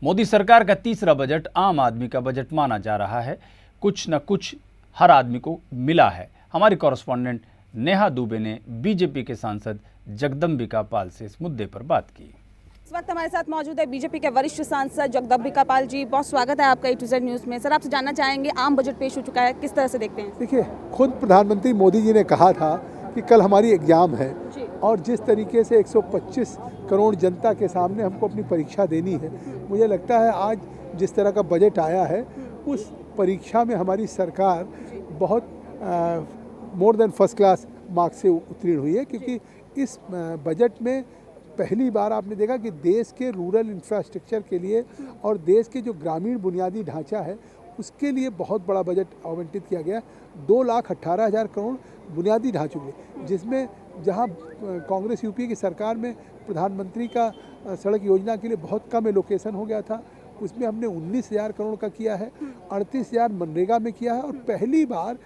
मोदी सरकार का तीसरा बजट आम आदमी का बजट माना जा रहा है। कुछ न कुछ हर आदमी को मिला है। हमारी कॉरेस्पॉन्डेंट नेहा दुबे ने बीजेपी के सांसद जगदम्बिका पाल से इस मुद्दे पर बात की। इस वक्त हमारे साथ मौजूद है बीजेपी के वरिष्ठ सांसद जगदम्बिका पाल जी। बहुत स्वागत है आपका A to Z न्यूज़ में। सर, आपसे जानना चाहेंगे, आम बजट पेश हो चुका है, किस तरह से देखते हैं? देखिए, खुद प्रधानमंत्री मोदी जी ने कहा था कि कल हमारी एग्ज़ाम है और जिस तरीके से 125 करोड़ जनता के सामने हमको अपनी परीक्षा देनी है, मुझे लगता है आज जिस तरह का बजट आया है उस परीक्षा में हमारी सरकार बहुत more than first class marks से उत्तीर्ण हुई है। क्योंकि इस बजट में पहली बार आपने देखा कि देश के रूरल इंफ्रास्ट्रक्चर के लिए और देश के जो ग्रामीण बुनियादी ढांचा है उसके लिए बहुत बड़ा बजट आवंटित किया गया। 2,18,000 करोड़ बुनियादी ढांचों के लिए, जिसमें जहां कांग्रेस यूपीए की सरकार में प्रधानमंत्री का सड़क योजना के लिए बहुत कम एलोकेशन हो गया था, उसमें हमने 19,000 करोड़ का किया है। 38,000 मनरेगा में किया है और पहली बार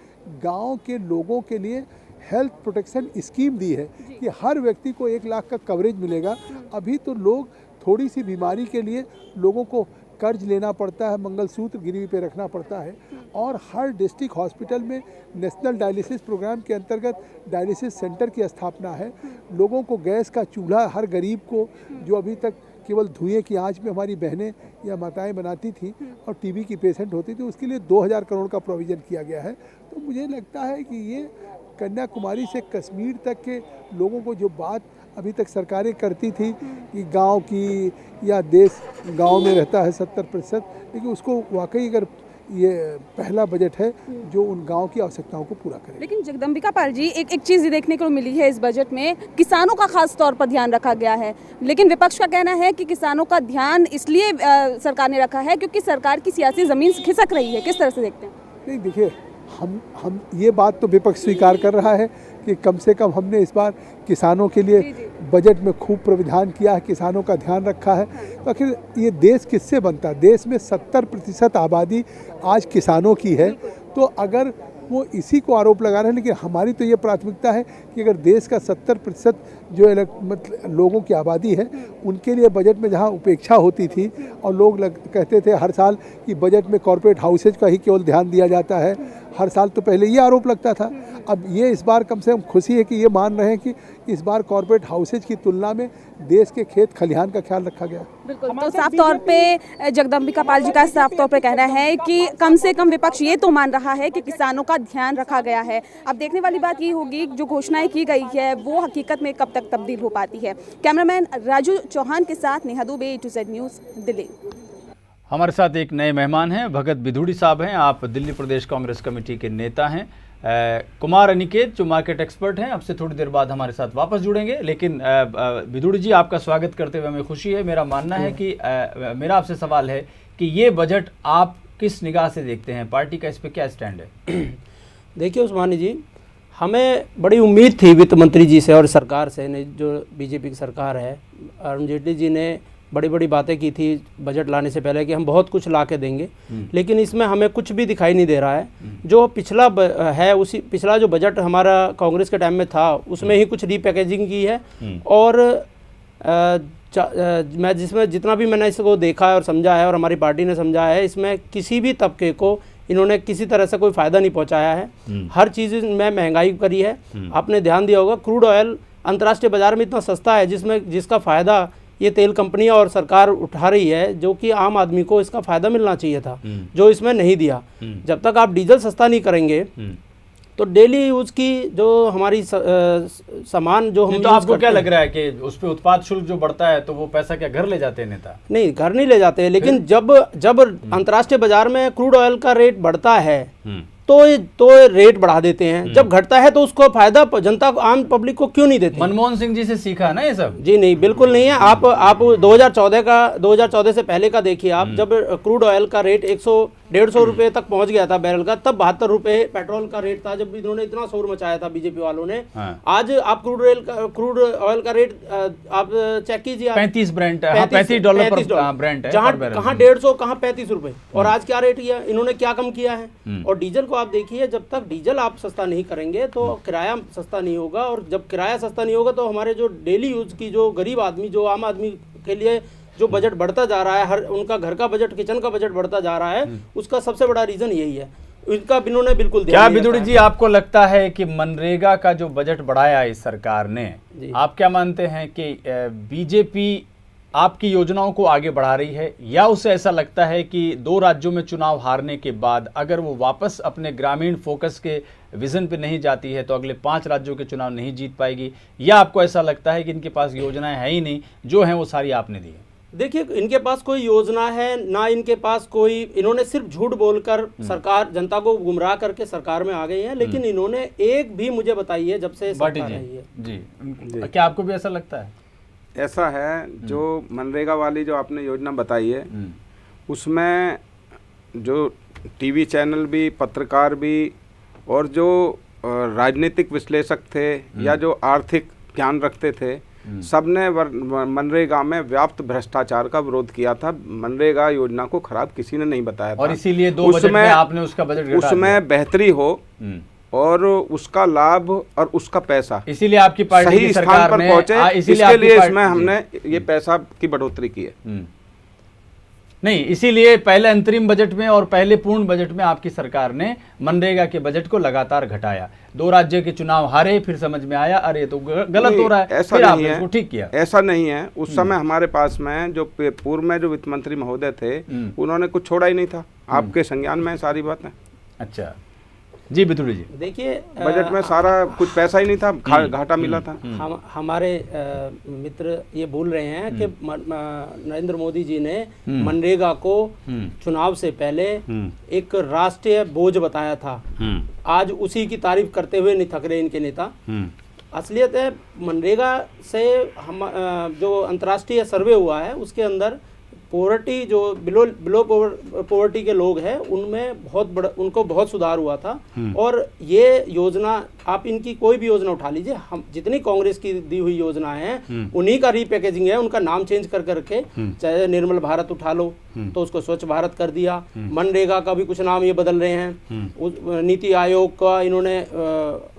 गांव के लोगों के लिए हेल्थ प्रोटेक्शन स्कीम दी है कि हर व्यक्ति को 1 लाख का कवरेज मिलेगा। अभी तो लोग थोड़ी सी बीमारी के लिए लोगों को कर्ज लेना पड़ता है, मंगलसूत्र गिरवी पे रखना पड़ता है, और हर डिस्ट्रिक्ट हॉस्पिटल में नेशनल डायलिसिस प्रोग्राम के अंतर्गत डायलिसिस सेंटर की स्थापना है। लोगों को गैस का चूल्हा, हर गरीब को जो अभी तक केवल धुएं की आंच में हमारी बहनें या माताएं बनाती थी और टीबी की पेशेंट होती थी, उसके लिए 2,000 करोड़ का प्रोविज़न किया गया है। तो मुझे लगता है कि ये कन्याकुमारी से कश्मीर तक के लोगों को जो बात अभी तक सरकारें करती थी कि गांव की या देश गांव में रहता है 70%, लेकिन उसको वाकई अगर ये पहला बजट है जो उन गांव की आवश्यकताओं को पूरा करे। लेकिन जगदम्बिका पाल जी, एक चीज़ ये देखने को मिली है इस बजट में, किसानों का खास तौर पर ध्यान रखा गया है। लेकिन विपक्ष का कहना है कि किसानों का ध्यान इसलिए सरकार ने रखा है क्योंकि सरकार की सियासी ज़मीन खिसक रही है। किस तरह से देखते हैं? नहीं, देखिए, हम ये बात तो विपक्ष स्वीकार कर रहा है कि कम से कम हमने इस बार किसानों के लिए बजट में खूब प्रावधान किया है, किसानों का ध्यान रखा है। तो आखिर ये देश किससे बनता है? देश में 70% आबादी आज किसानों की है। तो अगर वो इसी को आरोप लगा रहे हैं, लेकिन हमारी तो ये प्राथमिकता है कि अगर देश का 70% जो मतलब लोगों की आबादी है उनके लिए बजट में जहाँ उपेक्षा होती थी और लोग कहते थे हर साल कि बजट में कॉर्पोरेट हाउसेज का ही केवल ध्यान दिया जाता है, हर साल तो पहले ये आरोप लगता था। अब ये इस बार कम से कम खुशी है कि ये मान रहे हैं कि इस बार कॉर्पोरेट हाउसेज की तुलना में देश के खेत खलिहान का ख्याल रखा गया। बिल्कुल, तो साफ तौर पे जगदम्बिका पाल जी का साफ तौर पे कहना है कि कम से कम विपक्ष ये तो मान रहा है कि किसानों का ध्यान रखा गया है। अब देखने वाली बात ये होगी जो घोषणाएं की गई है वो हकीकत में कब तक तब्दील हो पाती है। कैमरामैन राजू चौहान के साथ Neha Dubey, A to Z news, Delhi. हमारे साथ एक नए मेहमान हैं, भगत बिधूड़ी साहब हैं। आप दिल्ली प्रदेश कांग्रेस कमेटी के नेता हैं। कुमार अनिकेत जो मार्केट एक्सपर्ट हैं, आपसे थोड़ी देर बाद हमारे साथ वापस जुड़ेंगे। लेकिन बिधूड़ी जी, आपका स्वागत करते हुए हमें खुशी है। मेरा मानना है कि मेरा आपसे सवाल है कि ये बजट आप किस निगाह से देखते हैं? पार्टी का इस पर क्या स्टैंड है? देखिए उस्मानी जी, हमें बड़ी उम्मीद थी वित्त मंत्री जी से और सरकार से, जो बीजेपी की सरकार है। अरुण जेटली जी ने बड़ी बड़ी बातें की थी बजट लाने से पहले कि हम बहुत कुछ ला के देंगे, लेकिन इसमें हमें कुछ भी दिखाई नहीं दे रहा है। जो पिछला है उसी पिछला जो बजट हमारा कांग्रेस के टाइम में था उसमें ही कुछ रीपैकेजिंग की है। और मैं जितना भी मैंने इसको देखा है और समझा है और हमारी पार्टी ने समझा है, इसमें किसी भी तबके को इन्होंने किसी तरह से कोई फ़ायदा नहीं पहुंचाया है। हर चीज़ में महंगाई करी है। आपने ध्यान दिया होगा, क्रूड ऑयल अंतर्राष्ट्रीय बाजार में इतना सस्ता है जिसका फ़ायदा ये तेल कंपनियां और सरकार उठा रही है, जो कि आम आदमी को इसका फ़ायदा मिलना चाहिए था, जो इसमें नहीं दिया। जब तक आप डीजल सस्ता नहीं करेंगे तो डेली यूज़ की जो हमारी सामान जो हम, तो आपको क्या लग रहा है कि उस पर उत्पाद शुल्क जो बढ़ता है तो वो पैसा क्या घर ले जाते हैं नेता? नहीं, घर नहीं ले जाते, लेकिन जब अंतर्राष्ट्रीय बाजार में क्रूड ऑयल का रेट बढ़ता है तो रेट बढ़ा देते हैं। जब घटता है तो उसको फायदा जनता को, आम पब्लिक को क्यों नहीं देते? मनमोहन सिंह जी से सीखा ना ये सब? जी नहीं, बिल्कुल नहीं है। आप 2014 से पहले का देखिए आप, जब क्रूड ऑयल का रेट 100-150 रुपए तक पहुंच गया था बैरल का, तब 72 रुपए पेट्रोल का रेट था, जब इन्होंने इतना शोर मचाया था बीजेपी वालों ने। आज आप क्रूड ऑयल का रेट आप चेक कीजिए, $35 पर ब्रेंट है, जहाँ कहाँ 150 कहाँ 35 रुपए, और आज क्या रेट किया इन्होंने, क्या कम किया है। और डीजल को आप देखिए, जब तक डीजल आप सस्ता नहीं करेंगे तो किराया सस्ता नहीं होगा, और जब किराया सस्ता नहीं होगा तो हमारे जो डेली यूज की जो गरीब आदमी, जो आम आदमी के लिए जो बजट बढ़ता जा रहा है, हर उनका घर का बजट, किचन का बजट बढ़ता जा रहा है, उसका सबसे बड़ा रीजन यही है। इनका इन्होंने बिल्कुल ध्यान क्या नहीं बिदुड़ी रखा जी, आपको लगता है कि मनरेगा का जो बजट बढ़ाया इस सरकार ने, आप क्या मानते हैं कि बीजेपी आपकी योजनाओं को आगे बढ़ा रही है, या उसे ऐसा लगता है कि 2 राज्यों में चुनाव हारने के बाद अगर वो वापस अपने ग्रामीण फोकस के विजन पे नहीं जाती है तो अगले 5 राज्यों के चुनाव नहीं जीत पाएगी, या आपको ऐसा लगता है कि इनके पास योजनाएं है ही नहीं, जो हैं वो सारी आपने दी है? देखिए, इनके पास कोई योजना है ना, इनके पास कोई, इन्होंने सिर्फ झूठ बोलकर सरकार, जनता को गुमराह करके सरकार में आ गए हैं, लेकिन इन्होंने एक भी मुझे बताई है जब से सरकार रही है। जी, क्या आपको भी ऐसा लगता है? ऐसा है, जो मनरेगा वाली जो आपने योजना बताई है, उसमें जो टीवी चैनल भी, पत्रकार भी और जो राजनीतिक विश्लेषक थे या जो आर्थिक ज्ञान रखते थे, सबने मनरेगा में व्याप्त भ्रष्टाचार का विरोध किया था। मनरेगा योजना को खराब किसी ने नहीं बताया था, और इसीलिए 2 बजट में आपने उसका बजट घटा दिया। उसमें बेहतरी हो और उसका लाभ और उसका पैसा इसीलिए आपकी पार्टी सही की स्थान सरकार पर ने पहुंचे, इसीलिए इसके आपकी लिए पार्टी- इसमें हमने ये पैसा की बढ़ोतरी की है। नहीं, इसीलिए पहले अंतरिम बजट में और पहले पूर्ण बजट में आपकी सरकार ने मनरेगा के बजट को लगातार घटाया। 2 राज्य के चुनाव हारे, फिर समझ में आया अरे तो गलत हो रहा है, ऐसा फिर नहीं आपने है, उसको ठीक किया। ऐसा नहीं है। उस समय हमारे पास में जो पूर्व में जो वित्त मंत्री महोदय थे, उन्होंने कुछ छोड़ा ही नहीं था। आपके संज्ञान में सारी बातें। अच्छा जी, बितुड़ी जी, देखिए, बजट में सारा कुछ पैसा ही नहीं था, घाटा मिला था। हमारे मित्र ये बोल रहे हैं कि नरेंद्र मोदी जी ने मनरेगा को चुनाव से पहले एक राष्ट्रीय बोझ बताया था। आज उसी की तारीफ करते हुए नहीं थक रहे इनके नेता। असलियत है, मनरेगा से हम जो अंतर्राष्ट्रीय सर्वे हुआ है उसके अंदर पॉवर्टी, जो बिलो पॉवर्टी के लोग हैं, उनमें बहुत बड़ा, उनको बहुत सुधार हुआ था। और ये योजना, आप इनकी कोई भी योजना उठा लीजिए, हम जितनी कांग्रेस की दी हुई योजना है उन्हीं का रीपैकेजिंग है, उनका नाम चेंज कर करके, चाहे निर्मल भारत उठा लो तो उसको स्वच्छ भारत कर दिया, मनरेगा का भी कुछ नाम ये बदल रहे हैं, नीति आयोग का इन्होंने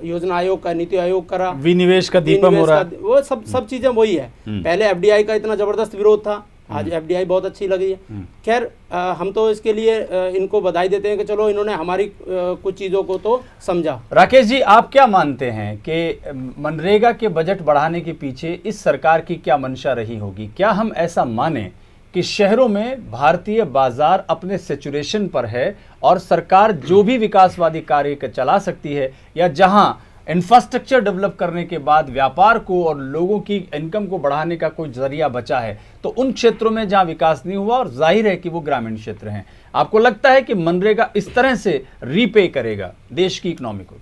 योजना आयोग का नीति आयोग करा, विनिवेश का दीपम हो रहा है, वो सब चीजें वही है। पहले एफडीआई का इतना जबरदस्त विरोध था, आज एफडीआई बहुत अच्छी लगी है। खैर, हम तो इसके लिए इनको बधाई देते हैं कि चलो इन्होंने हमारी कुछ चीज़ों को तो समझा। राकेश जी, आप क्या मानते हैं कि मनरेगा के बजट बढ़ाने के पीछे इस सरकार की क्या मंशा रही होगी? क्या हम ऐसा माने कि शहरों में भारतीय बाजार अपने सैचुरेशन पर है और सरकार जो भी विकासवादी कार्य चला सकती है, या जहां इंफ्रास्ट्रक्चर डेवलप करने के बाद व्यापार को और लोगों की इनकम को बढ़ाने का कोई जरिया बचा है तो उन क्षेत्रों में जहां विकास नहीं हुआ, और जाहिर है कि वो ग्रामीण क्षेत्र हैं, आपको लगता है कि मनरेगा इस तरह से रीपे करेगा देश की इकोनॉमी को?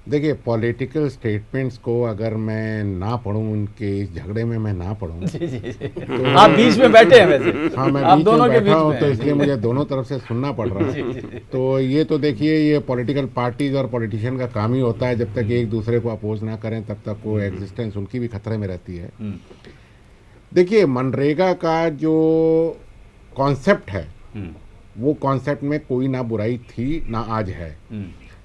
देखिए, पॉलिटिकल स्टेटमेंट्स को अगर मैं ना पढ़ूं, उनके इस झगड़े में मैं ना पढ़ूं, तो आप बीच में बैठे हैं वैसे। हाँ, मैं आप बीच दोनों में के बैठा बीच हूं, में तो इसलिए मुझे दोनों तरफ से सुनना पड़ रहा है। तो ये तो देखिए, ये पॉलिटिकल पार्टीज और पॉलिटिशियन का काम ही होता है, जब तक एक दूसरे को अपोज ना करें तब तक वो एग्जिस्टेंस उनकी भी खतरे में रहती है। देखिए, मनरेगा का जो कॉन्सेप्ट है, वो कॉन्सेप्ट में कोई ना बुराई थी ना आज है।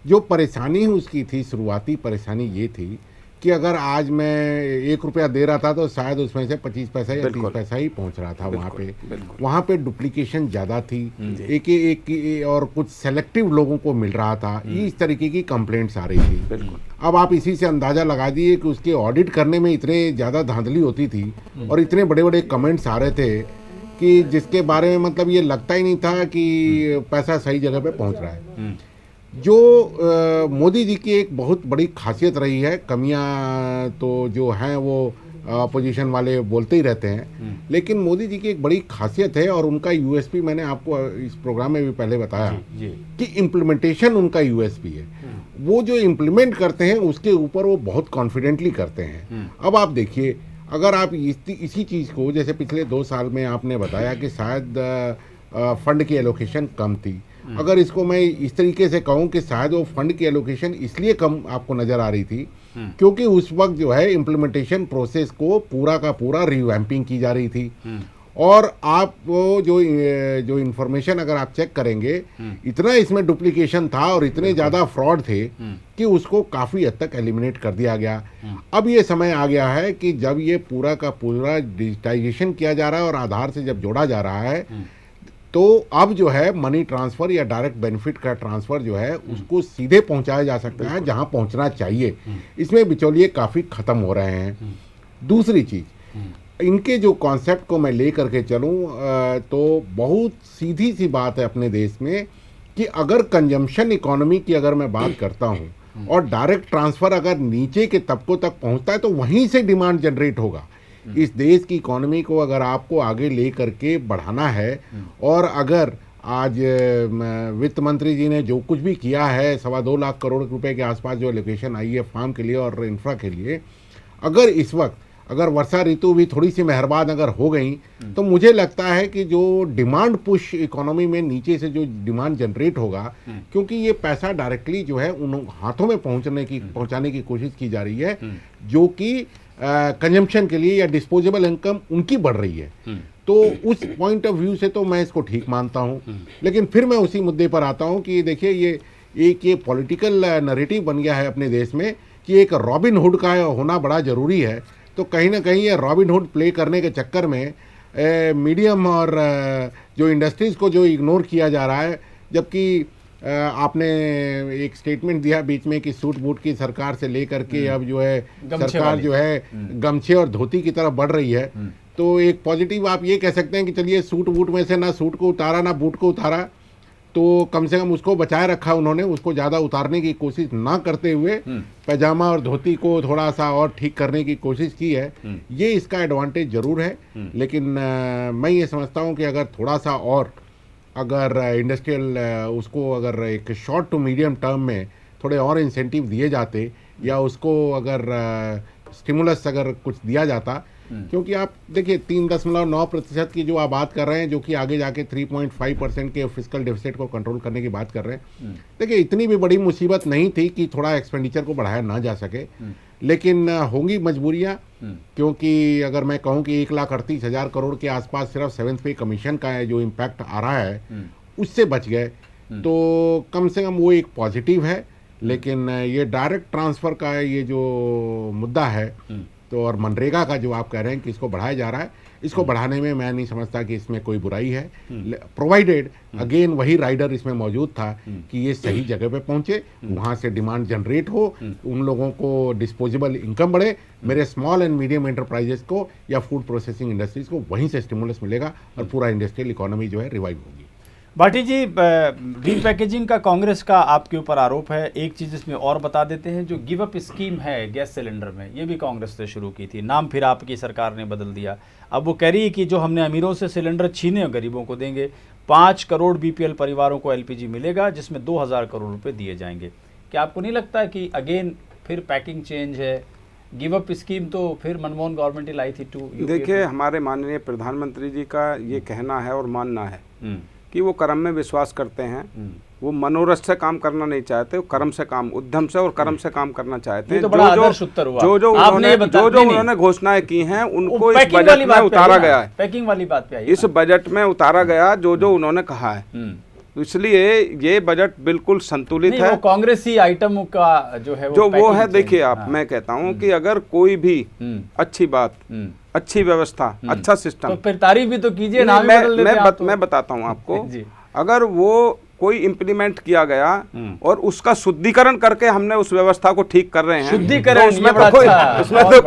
जो परेशानी उसकी थी, शुरुआती परेशानी ये थी कि अगर आज मैं 1 रुपया दे रहा था तो शायद उसमें से 25 पैसा या 30 पैसा ही पहुंच रहा था। वहाँ पे डुप्लीकेशन ज़्यादा थी, एक और कुछ सेलेक्टिव लोगों को मिल रहा था, इस तरीके की कंप्लेंट्स आ रही थी। अब आप इसी से अंदाज़ा लगा दिए कि उसके ऑडिट करने में इतने ज़्यादा धांधली होती थी और इतने बड़े बड़े कमेंट्स आ रहे थे कि जिसके बारे में मतलब ये लगता ही नहीं था कि पैसा सही जगह पे पहुंच रहा है। जो मोदी जी की एक बहुत बड़ी खासियत रही है, कमियां तो जो हैं वो अपोजिशन वाले बोलते ही रहते हैं, लेकिन मोदी जी की एक बड़ी खासियत है और उनका यूएसपी मैंने आपको इस प्रोग्राम में भी पहले बताया कि इम्प्लीमेंटेशन उनका यूएसपी है। वो जो इम्प्लीमेंट करते हैं उसके ऊपर वो बहुत कॉन्फिडेंटली करते हैं। अब आप देखिए, अगर आप इसी चीज़ को, जैसे पिछले 2 साल में आपने बताया कि शायद फंड की एलोकेशन कम थी, अगर इसको मैं इस तरीके से कहूं कि शायद वो फंड की एलोकेशन इसलिए कम आपको नज़र आ रही थी क्योंकि उस वक्त जो है इम्प्लीमेंटेशन प्रोसेस को पूरा का पूरा रिवैम्पिंग की जा रही थी। और आप वो जो इन्फॉर्मेशन अगर आप चेक करेंगे, इतना इसमें डुप्लीकेशन था और इतने ज़्यादा फ्रॉड थे कि उसको काफ़ी हद तक एलिमिनेट कर दिया गया। अब ये समय आ गया है कि जब ये पूरा का पूरा डिजिटाइजेशन किया जा रहा है और आधार से जब जोड़ा जा रहा है, तो अब जो है मनी ट्रांसफ़र या डायरेक्ट बेनिफिट का ट्रांसफ़र जो है उसको सीधे पहुंचाया जा सकता है जहां पहुंचना चाहिए। इसमें बिचौलिए काफ़ी ख़त्म हो रहे हैं। दूसरी चीज़, इनके जो कॉन्सेप्ट को मैं ले करके चलूं तो बहुत सीधी सी बात है अपने देश में कि अगर कंजम्पशन इकोनॉमी की अगर मैं बात करता हूं और डायरेक्ट ट्रांसफ़र अगर नीचे के तबकों तक पहुंचता है तो वहीं से डिमांड जनरेट होगा। इस देश की इकोनॉमी को अगर आपको आगे ले करके बढ़ाना है और अगर आज वित्त मंत्री जी ने जो कुछ भी किया है 2.25 लाख करोड़ रुपए के आसपास जो एलोकेशन आई है फार्म के लिए और इंफ्रा के लिए, अगर इस वक्त अगर वर्षा ऋतु भी थोड़ी सी मेहरबान अगर हो गई तो मुझे लगता है कि जो डिमांड पुश इकोनॉमी में नीचे से जो डिमांड जनरेट होगा, क्योंकि ये पैसा डायरेक्टली जो है उन हाथों में पहुंचाने की कोशिश की जा रही है जो कि कंजम्पशन के लिए या डिस्पोजेबल इनकम उनकी बढ़ रही है। तो उस पॉइंट ऑफ व्यू से तो मैं इसको ठीक मानता हूं। लेकिन फिर मैं उसी मुद्दे पर आता हूं कि देखिए ये पॉलिटिकल नैरेटिव बन गया है अपने देश में कि एक रॉबिन हुड का होना बड़ा ज़रूरी है। तो कहीं ना कहीं ये रॉबिन हुड प्ले करने के चक्कर में मीडियम और जो इंडस्ट्रीज़ को जो इग्नोर किया जा रहा है, जबकि आपने एक स्टेटमेंट दिया बीच में कि सूट बूट की सरकार से लेकर के अब जो है सरकार जो है गमछे और धोती की तरफ बढ़ रही है। तो एक पॉजिटिव आप ये कह सकते हैं कि चलिए सूट बूट में से ना सूट को उतारा ना बूट को उतारा, तो कम से कम उसको बचाए रखा उन्होंने, उसको ज़्यादा उतारने की कोशिश ना करते हुए पैजामा और धोती को थोड़ा सा और ठीक करने की कोशिश की है। ये इसका एडवांटेज ज़रूर है। लेकिन मैं ये समझता हूँ कि अगर थोड़ा सा और अगर इंडस्ट्रियल उसको अगर एक शॉर्ट टू मीडियम टर्म में थोड़े और इंसेंटिव दिए जाते या उसको अगर स्टिमुलस अगर कुछ दिया जाता, क्योंकि आप देखिए 3.9% की जो आप बात कर रहे हैं, जो कि आगे जाके 3.5% के फिस्कल डेफिसिट को कंट्रोल करने की बात कर रहे हैं। देखिए इतनी भी बड़ी मुसीबत नहीं थी कि थोड़ा एक्सपेंडिचर को बढ़ाया ना जा सके, लेकिन होंगी मजबूरियां, क्योंकि अगर मैं कहूं कि 1,38,000 करोड़ के आसपास सिर्फ 7th पे कमीशन का है जो इम्पैक्ट आ रहा है उससे बच गए, तो कम से कम वो एक पॉजिटिव है। लेकिन ये डायरेक्ट ट्रांसफ़र का ये जो मुद्दा है तो और मनरेगा का जो आप कह रहे हैं कि इसको बढ़ाया जा रहा है, इसको बढ़ाने में मैं नहीं समझता कि इसमें कोई बुराई है, प्रोवाइडेड अगेन वही राइडर इसमें मौजूद था कि ये सही जगह पे पहुंचे, वहां से डिमांड जनरेट हो, उन लोगों को डिस्पोजेबल इनकम बढ़े, मेरे स्मॉल एंड मीडियम एंटरप्राइजेस को या फूड प्रोसेसिंग इंडस्ट्रीज को वहीं से स्टिमुलस मिलेगा और पूरा इंडस्ट्रियल इकोनॉमी जो है रिवाइव होगी। भाटी जी, रीपैकेजिंग का कांग्रेस का आपके ऊपर आरोप है। एक चीज़ इसमें और बता देते हैं, जो गिव अप स्कीम है गैस सिलेंडर में, ये भी कांग्रेस ने शुरू की थी, नाम फिर आपकी सरकार ने बदल दिया। अब वो कह रही है कि जो हमने अमीरों से सिलेंडर छीने गरीबों को देंगे। 5 करोड़ बीपीएल परिवारों को एलपीजी मिलेगा, जिसमें 2,000 करोड़ रुपए दिए जाएंगे। क्या आपको नहीं लगता कि अगेन फिर पैकिंग चेंज है? गिव अप स्कीम तो फिर मनमोहन गवर्नमेंट लाई थी टू। देखिए, हमारे माननीय प्रधानमंत्री जी का ये कहना है और मानना है कि वो कर्म में विश्वास करते हैं, वो मनोरथ से काम करना नहीं चाहते, वो कर्म से काम, उद्यम से और कर्म से काम करना चाहते हैं। तो बड़ा आदर्श उत्तर हुआ। जो उन्होंने घोषणाएं की हैं उनको इस बजट में उतारा गया है। पैकिंग वाली बात पे आई, इस बजट में उतारा गया जो उन्होंने कहा है। तो इसलिए ये बजट बिल्कुल संतुलित है। कांग्रेसी आइटम का जो है वो है। देखिए आप, मैं कहता हूँ कि अगर कोई भी अच्छी बात, अच्छी व्यवस्था, अच्छा सिस्टम, तो फिर तारीफ भी तो कीजिए ना। मैं बताता हूँ आपको, अगर वो कोई इम्प्लीमेंट किया गया और उसका शुद्धिकरण करके हमने उस व्यवस्था को ठीक कर रहे हैं, शुद्धिकरण, तो उसमें तो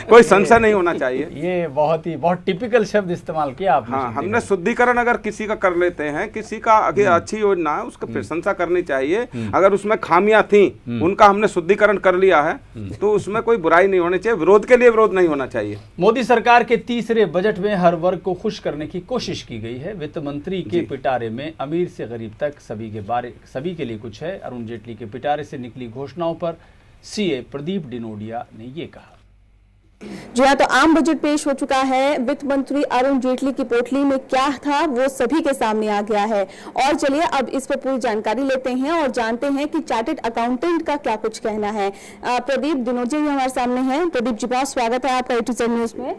कोई संशय नहीं होना चाहिए। ये बहुत टिपिकल शब्द इस्तेमाल किया आपने। हाँ, हमने शुद्धिकरण अगर किसी का कर लेते हैं, किसी का अगर अच्छी योजना है उसका प्रशंसा करनी चाहिए। अगर उसमें खामियां थी, उनका हमने शुद्धिकरण कर लिया है, तो उसमें कोई बुराई नहीं होनी चाहिए, विरोध के लिए विरोध नहीं होना चाहिए। मोदी सरकार के तीसरे बजट में हर वर्ग को खुश करने की कोशिश की गई है। वित्त मंत्री के पिटारे में अमीर से गरीब तक सभी के लिए कुछ है। अरुण जेटली के पिटारे से निकली घोषणाओं पर सीए प्रदीप डिनोडिया ने ये कहा। जी हाँ, तो आम बजट पेश हो चुका है। वित्त मंत्री अरुण जेटली की पोटली में क्या था वो सभी के सामने आ गया है। और चलिए अब इस पर पूरी जानकारी लेते हैं और जानते हैं कि चार्टर्ड अकाउंटेंट का क्या कुछ कहना है। प्रदीप डिनोडिया हमारे सामने हैं। प्रदीप जी, बहुत स्वागत है आपका A to Z न्यूज में।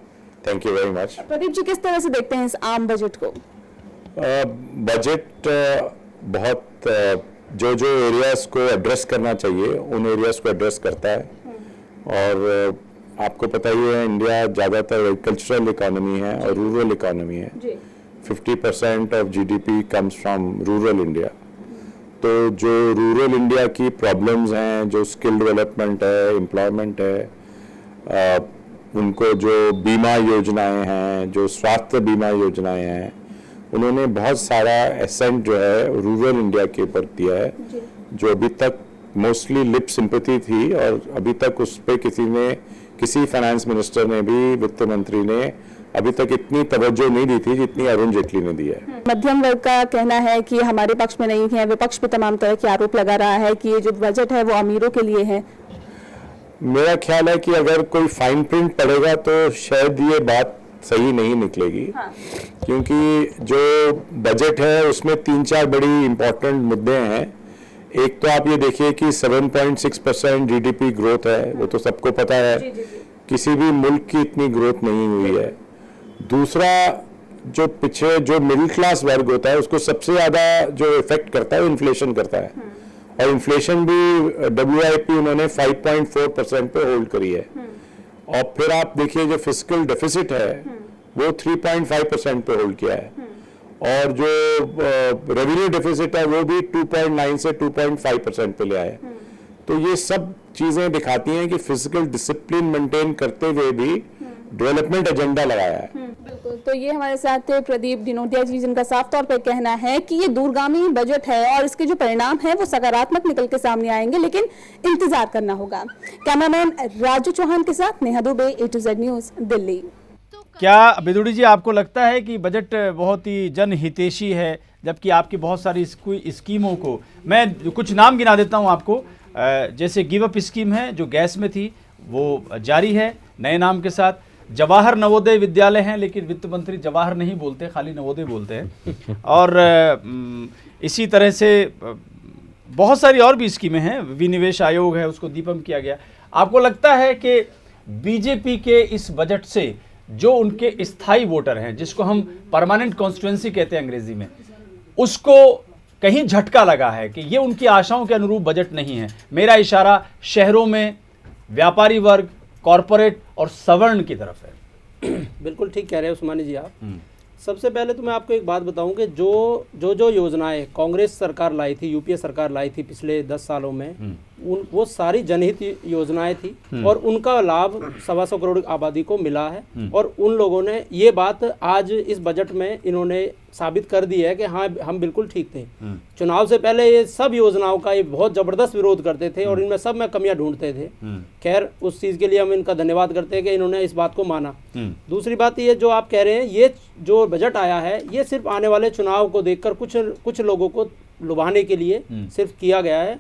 Thank you very much. Pradeep ji, किस तरह से देखते हैं इस आम बजट को? बजट बहुत जो जो एरियाज को एड्रेस करना चाहिए उन एरियाज को एड्रेस करता है। और आपको पता ही है, इंडिया ज़्यादातर एग्रीकल्चरल इकोनॉमी है और रूरल इकोनॉमी है। 50% of GDP comes from rural India. तो जो रूरल इंडिया की प्रॉब्लम्स हैं, जो स्किल डेवलपमेंट है, एम्प्लॉयमेंट है, उनको जो बीमा योजनाएं हैं, जो स्वास्थ्य बीमा योजनाएं हैं, उन्होंने बहुत सारा एसेंट जो है रूरल इंडिया के ऊपर दिया है, जो अभी तक मोस्टली लिप सिंपैथी थी और अभी तक उस पर किसी फाइनेंस मिनिस्टर ने भी, वित्त मंत्री ने अभी तक इतनी तवज्जो नहीं दी थी जितनी अरुण जेटली ने दी है। मध्यम वर्ग का कहना है कि हमारे पक्ष में नहीं है, विपक्ष भी तमाम तरह के आरोप लगा रहा है कि ये जो बजट है वो अमीरों के लिए है। मेरा ख्याल है कि अगर कोई फाइन प्रिंट पड़ेगा तो शायद ये बात सही नहीं निकलेगी। हाँ। क्योंकि जो बजट है उसमें 3-4 बड़ी इंपॉर्टेंट मुद्दे हैं। एक तो आप ये देखिए कि 7.6% जीडीपी ग्रोथ है, वो तो सबको पता है। किसी भी मुल्क की इतनी ग्रोथ नहीं हुई है। दूसरा, जो पिछड़े जो मिडिल क्लास वर्ग होता है उसको सबसे ज़्यादा जो इफेक्ट करता है वो इन्फ्लेशन करता है। और इन्फ्लेशन भी WIP उन्होंने 5.4% पे होल्ड करी है। और फिर आप देखिए जो फिस्कल डेफिसिट है वो 3.5% पे होल्ड किया है। और जो रेवेन्यू डेफिसिट है वो भी 2.9 से 2.5% पे ले आए। तो ये सब चीजें दिखाती हैं कि फिजिकल डिसिप्लिन मेंटेन करते हुए भी डेवलपमेंट एजेंडा लगाया है। बिल्कुल। तो ये हमारे साथ थे प्रदीप दिनोदिया जी, जिनका साफ तौर पर कहना है कि ये दूरगामी बजट है और इसके जो परिणाम है वो सकारात्मक निकल के सामने आएंगे, लेकिन इंतजार करना होगा। कैमरामैन राजू चौहान के साथ Neha Dubey, A to Z news, Delhi. क्या बिदुड़ी जी आपको लगता है कि बजट बहुत ही जनहितैषी है, जबकि आपकी बहुत सारी स्कीमों को, मैं कुछ नाम गिना देता हूं आपको, जैसे गिव अप स्कीम है जो गैस में थी वो जारी है नए नाम के साथ। जवाहर नवोदय विद्यालय हैं, लेकिन वित्त मंत्री जवाहर नहीं बोलते, खाली नवोदय बोलते हैं। और इसी तरह से बहुत सारी और भी स्कीमें हैं। विनिवेश आयोग है, उसको दीपम किया गया। आपको लगता है कि बीजेपी के इस बजट से जो उनके स्थायी वोटर हैं, जिसको हम परमानेंट कॉन्स्टिट्यूएंसी कहते हैं अंग्रेजी में, उसको कहीं झटका लगा है कि ये उनकी आशाओं के अनुरूप बजट नहीं है? मेरा इशारा शहरों में व्यापारी वर्ग, कॉरपोरेट और सवर्ण की तरफ है। बिल्कुल ठीक कह रहे हैं उस्मानी जी आप। सबसे पहले तो मैं आपको एक बात बताऊं कि जो योजनाएं कांग्रेस सरकार लाई थी, यूपीए सरकार लाई थी पिछले 10 सालों में, वो सारी जनहित योजनाएं थी और उनका लाभ 125 करोड़ आबादी को मिला है। और उन लोगों ने ये बात आज इस बजट में इन्होंने साबित कर दी है कि हाँ, हम बिल्कुल ठीक थे। चुनाव से पहले ये सब योजनाओं का ये बहुत जबरदस्त विरोध करते थे और इनमें सब में कमियां ढूंढते थे। खैर, उस चीज़ के लिए हम इनका धन्यवाद करते हैं कि इन्होंने इस बात को माना। दूसरी बात ये जो आप कह रहे हैं, ये जो बजट आया है ये सिर्फ आने वाले चुनाव को देखकर कुछ लोगों को लुभाने के लिए सिर्फ किया गया है।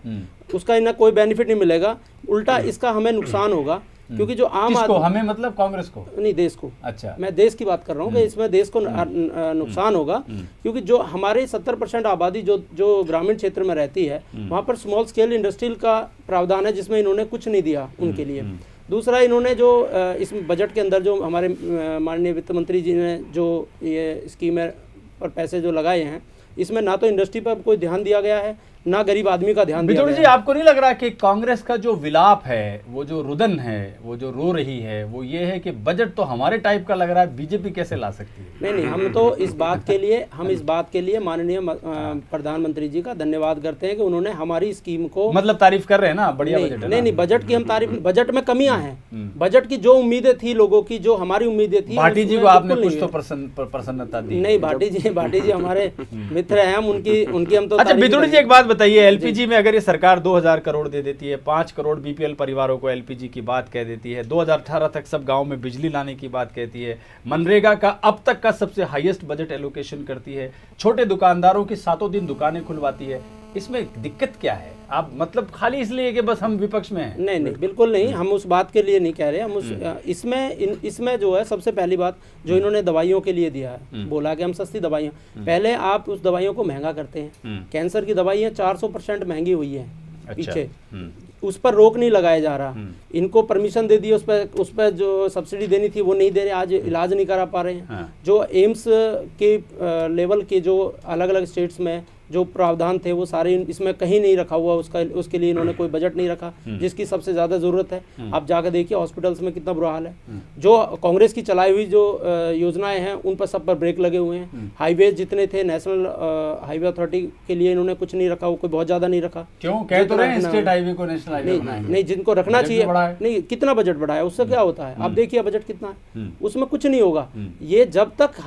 उसका इन्हें कोई बेनिफिट नहीं मिलेगा, उल्टा इसका हमें नुकसान होगा। क्योंकि जो आम आदमी, हमें मतलब कांग्रेस को नहीं, देश को, अच्छा मैं देश की बात कर रहा हूँ कि इसमें देश को नुकसान होगा। क्योंकि जो हमारे 70% आबादी जो ग्रामीण क्षेत्र में रहती है, वहाँ पर स्मॉल स्केल इंडस्ट्रियल का प्रावधान है जिसमें इन्होंने कुछ नहीं दिया उनके लिए। दूसरा, इन्होंने जो इस बजट के अंदर जो हमारे माननीय वित्त मंत्री जी ने जो ये स्कीमें पर पैसे जो लगाए हैं, इसमें ना तो इंडस्ट्री पर कोई ध्यान दिया गया है, ना गरीब आदमी का ध्यान दिया गया है। जी, आपको नहीं लग रहा कि कांग्रेस का जो विलाप है, वो जो रुदन है, वो जो रो रही है, वो ये है कि बजट तो हमारे टाइप का लग रहा है, बीजेपी कैसे ला सकती है? नहीं, हम तो इस बात के लिए माननीय प्रधानमंत्री जी का धन्यवाद करते हैं कि उन्होंने हमारी स्कीम को, मतलब तारीफ कर रहे हैं ना, बढ़िया बजट है। नहीं, बजट की हम तारीफ, बजट में कमियां हैं। बजट की जो उम्मीदें थी लोगों की, जो हमारी उम्मीदें थी, भाटी जी को आपने कुछ तो प्रसन्नता दी? नहीं, भाटी जी हमारे मित्र हैं, हम उनकी हम तो। अच्छा बिदुड़ी जी, एक बात बताइए, एलपीजी में अगर ये सरकार 2000 करोड़ दे देती है, 5 करोड़ बीपीएल परिवारों को एलपीजी की बात कह देती है, 2018 तक सब गांव में बिजली लाने की बात कहती है, मनरेगा का अब तक का सबसे हाईएस्ट बजट एलोकेशन करती है, छोटे दुकानदारों की 7 दिन दुकानें खुलवाती है, इसमें दिक्कत क्या है? आप मतलब खाली इसलिए कि बस हम विपक्ष में हैं? नहीं, बिल्कुल नहीं, हम उस बात के लिए नहीं कह रहे। हम उस इसमें जो है सबसे पहली बात जो इन्होंने दवाइयों के लिए दिया है, बोला कि हम सस्ती दवाइयाँ, पहले आप उस दवाइयों को महंगा करते हैं। कैंसर की दवाइयाँ 400% महंगी हुई है पीछे, उस पर रोक नहीं लगाया जा रहा। इनको परमिशन दे दी, उस पर जो सब्सिडी देनी थी वो नहीं दे रहे, आज इलाज नहीं करा पा रहे हैं। जो एम्स के लेवल के जो अलग अलग स्टेट्स में जो प्रावधान थे वो सारे इसमें कहीं नहीं रखा हुआ, उसके लिए इन्होंने कोई बजट नहीं रखा, जिसकी सबसे ज़्यादा ज़रूरत है। आप जाकर देखिए हॉस्पिटल्स में कितना बुरा हाल है। जो कांग्रेस की चलाई हुई जो योजनाएं हैं उन पर सब पर ब्रेक लगे हुए हैं। हाईवे जितने थे नेशनल हाईवे अथॉरिटी के लिए इन्होंने कुछ नहीं रखा, वो कोई बहुत ज़्यादा नहीं रखा। क्यों कह तो रहे हैं स्टेट हाईवे को नेशनल हाईवे बनाएंगे? नहीं, जिनको रखना चाहिए नहीं, कितना बजट बढ़ा है उससे क्या होता है? आप देखिए बजट कितना है, उसमें कुछ नहीं होगा। ये जब तक